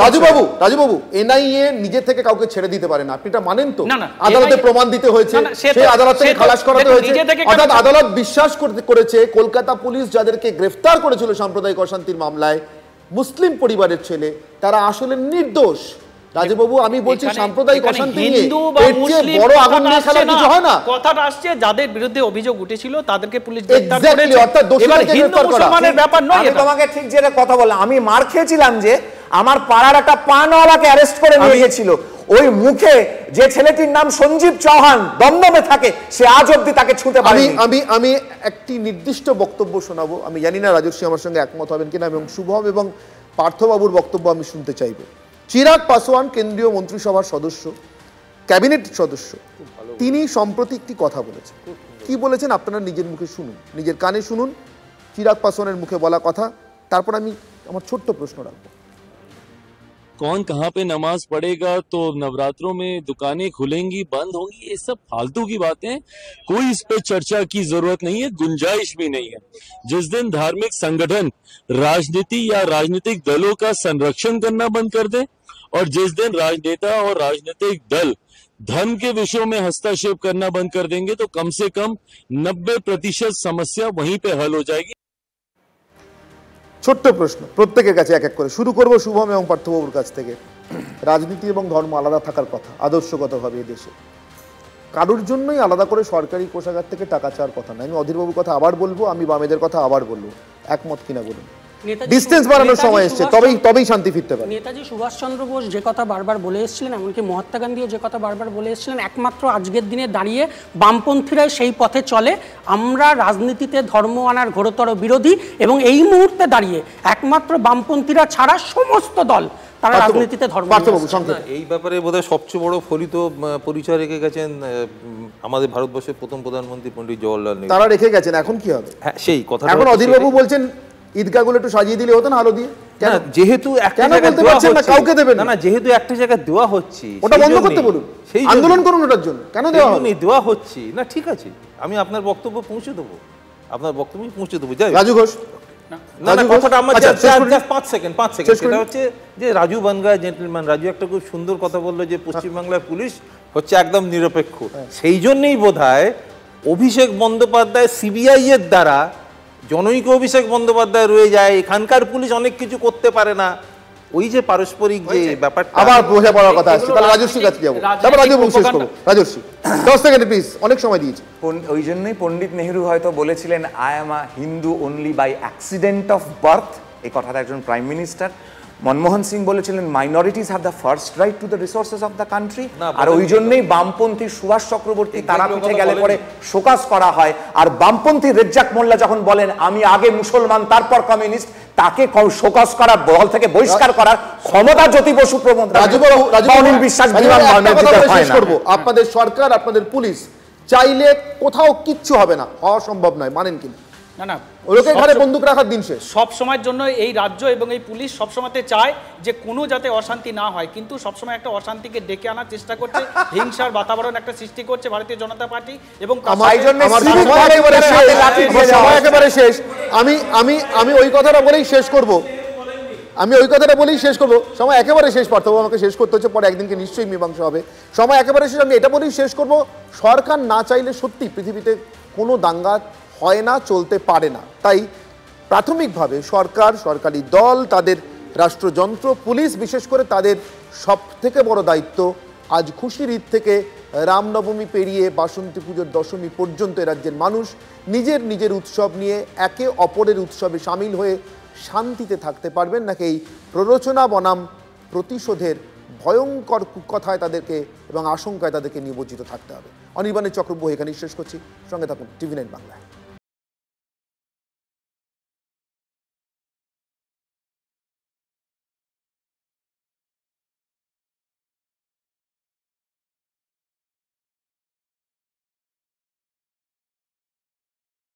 রাজুবাবু এনআইএ নিজে থেকে কাউকে ছেড়ে দিতে পারে না, আপনি এটা মানেন তো? আদালতে প্রমাণ দিতে হয়েছে, সেই আদালত থেকে খালাস করাতে হয়েছে, অর্থাৎ আদালত বিশ্বাস করেছে কলকাতা পুলিশ যাদেরকে গ্রেফতার করেছিল সাম্প্রদায়িক অশান্তির মামলায় মুসলিম পরিবারের ছেলে, তারা আসলে নির্দোষ। রাজুবাবু আমি বলছি সাম্প্রদায়িক অশান্তি নিয়ে এর চেয়ে বড় আগুন নিয়ে খেলা কিছু হয় না। কথাটা আসছে যাদের বিরুদ্ধে অভিযোগ উঠেছিল তাদেরকে পুলিশ গ্রেফতার করেছে, অর্থাৎ দোষীদের গ্রেফতার করা মুসলমানের ব্যাপার নয়। আমি তোমাকে ঠিক যেটা কথা বললাম, আমি মার খেয়েছিলাম যে আমার পাড়ার একটা পানওয়ালাকে অ্যারেস্ট করে নিয়ে গিয়েছিল, ওই মুখে যে ছেলেটির নাম সঞ্জীব চৌহান দমদমে থাকে, সে আজ অব্দি তাকে ছুঁতে পারেনি। আমি একটি নির্দিষ্ট বক্তব্য শোনাবো, আমি জানি না রাজশ্রী আমার সঙ্গে একমত হবেন কিনা, এবং শুভম এবং পার্থবাবুর বক্তব্য আমি শুনতে চাইব। চিরাগ পাসওয়ান কেন্দ্রীয় মন্ত্রিসভার সদস্য, ক্যাবিনেট সদস্য, তিনি সম্প্রতি একটি কথা বলেছেন। কি বলেছেন আপনারা নিজের মুখে শুনুন, নিজের কানে শুনুন চিরাগ পাসওয়ানের মুখে বলা কথা, তারপর আমি আমার ছোট্ট প্রশ্ন রাখবো। कौन कहाँ पे नमाज पढ़ेगा, तो नवरात्रों में दुकानें खुलेंगी बंद होंगी, ये सब फालतू की बातें, कोई इस पे चर्चा की जरूरत नहीं है, गुंजाइश भी नहीं है। जिस दिन धार्मिक संगठन राजनीति या राजनीतिक दलों का संरक्षण करना बंद कर दे, और जिस दिन राजनेता और राजनीतिक दल धर्म के विषयों में हस्तक्षेप करना बंद कर देंगे, तो कम से कम 90% समस्या वहीं पे हल हो जाएगी। ছোট্ট প্রশ্ন প্রত্যেকের কাছে এক এক করে শুরু করব, শুভম এবং পার্থবাবুর কাছ থেকে। রাজনীতি এবং ধর্ম আলাদা থাকার কথা আদর্শগতভাবে এই দেশে, কারোর জন্যই আলাদা করে সরকারি কোষাগার থেকে টাকা চাওয়ার কথা নয়। আমি অধীরবাবুর কথা আবার বলবো, আমি বামেদের কথা আবার বলবো, একমত কিনা বলুন? ডিস্টেন্স বাড়ানোর সময় এসছে, তবেই শান্তি ফিরতে পারে। নেতাজি সুভাষচন্দ্র বোস যে কথা বারবার বলে এসেছিলেন, এমনকি মহাত্মা গান্ধীও যে কথা বারবার বলে এসেছিলেন, একমাত্র আজকের দিনে দাঁড়িয়ে বামপন্থীরাই সেই পথে চলে। আমরা রাজনীতিতে ধর্ম আনার ঘোরতর বিরোধী, এবং এই মুহূর্তে দাঁড়িয়ে একমাত্র বামপন্থীরা ছাড়া সমস্ত দল তারা রাজনীতিতে ধর্ম। এই ব্যাপারে বোধহয় সবচেয়ে বড় ফলিত পরিচয় রেখে গেছেন আমাদের ভারতবর্ষের প্রথম প্রধানমন্ত্রী পণ্ডিত জওয়াহরলাল নেহরু। তারা রেখে গেছেন, এখন কি হবে? হ্যাঁ সেই কথা। এখন অধীরবাবু বলছেন ঈদগাহগুলো একটু সাজিয়ে দিলে হতো না আলো দিয়ে? কেন? যেহেতু একটা জায়গায় দেওয়া হচ্ছে, কাউকে দেবেন না, যেহেতু একটা জায়গায় দেওয়া হচ্ছে, ওটা বন্ধ করতে বলুন, সেই আন্দোলন করুন ওটার জন্য। কেন দেওয়া হচ্ছে না? ঠিক আছে, আমি আপনার বক্তব্য পৌঁছে দেবো, আপনার বক্তব্য পৌঁছে দেবো। যাই রাজু ঘোষ, কথাটা আমার 5 সেকেন্ড সেটা হচ্ছে যে রাজু বানগা জেন্টলম্যান রাজু একটা খুব সুন্দর কথা বললো যে পশ্চিমবাংলার পুলিশ হচ্ছে একদম নিরপেক্ষ। সেই জন্যই বোধহয় অভিষেক বন্দ্যোপাধ্যায় সিবিআই এর দ্বারা জনৈক অভিষেক বন্দ্যোপাধ্যায় রয়ে যায়, এখানকার পুলিশ অনেক কিছু করতে পারে না। ওই যে পারস্পরিক যে ব্যাপারটা আবার বোঝা পড়ার কথা আছে। তাহলে রাজস্বী কাছে যাবো, তারপর রাজু শেষ করবো। রাজস্বী 10 সেকেন্ড প্লিজ, অনেক সময় দিয়েছি। ওই জন্যই পণ্ডিত নেহরু হয়তো বলেছিলেন I am a Hindu only by accident of birth. এই কথাটা একজন প্রাইম মিনিস্টার। মনমোহন সিং বলেছিলেন minorities have the first right to the resources of the country. আর ওই জন্যই বামপন্থী সুভাষ চক্রবর্তী তারাপীঠে গেলে পরে শোকাজ করা হয়। আর বামপন্থী রেজ্জাক মোল্লা যখন বলেন আমি আগে মুসলমান তারপর কমিউনিস্ট, তাকে শোকাজ করার দল থেকে বহিষ্কার করার ক্ষমতা জ্যোতি বসু প্রমোদ অনিল বিশ্বাস করবো। আপনাদের সরকার, আপনাদের পুলিশ চাইলে কোথাও কিচ্ছু হবে না, হওয়া সম্ভব নয়, মানেন কিনা? না ওকে ঘরে বন্দুক রাখার দিন শেষ। সব সময়ের জন্য এই রাজ্য এবং এই পুলিশ সবসময়তে চায় যে কোনো যাতে অশান্তি না হয়, কিন্তু সবসময় একটা অশান্তিকে ডেকে আনার চেষ্টা করছে, হিংসার বাতাবরণ একটা সৃষ্টি করছে ভারতীয় জনতা পার্টি। এবং একেবারে শেষ। আমি ওই কথাটা বলেই শেষ করব, সময় একেবারে শেষ। পার্থবাবু আমাকে শেষ করতে হচ্ছে, পরে একদিনকে নিশ্চয়ই মীমাংসা হবে। সময় একেবারে শেষ। আমি এটা বলেই শেষ করব, সরকার না চাইলে সত্যি পৃথিবীতে কোনো দাঙ্গা হয় না, চলতে পারে না। তাই প্রাথমিকভাবে সরকার, সরকারি দল, তাদের রাষ্ট্রযন্ত্র, পুলিশ বিশেষ করে তাদের সব থেকে বড় দায়িত্ব আজ খুশির ঈদ থেকে রামনবমী পেরিয়ে বাসন্তী পুজোর দশমী পর্যন্ত রাজ্যের মানুষ নিজের নিজের উৎসব নিয়ে একে অপরের উৎসবে সামিল হয়ে শান্তিতে থাকতে পারবেন, নাকি এই প্ররোচনা বনাম প্রতিশোধের ভয়ঙ্কর কুকথায় তাদেরকে এবং আশঙ্কায় তাদেরকে নিমজ্জিত থাকতে হবে। অনির্বাণের চক্রব্যূহ এখানেই শেষ করছি। সঙ্গে থাকুন TV9 বাংলায়।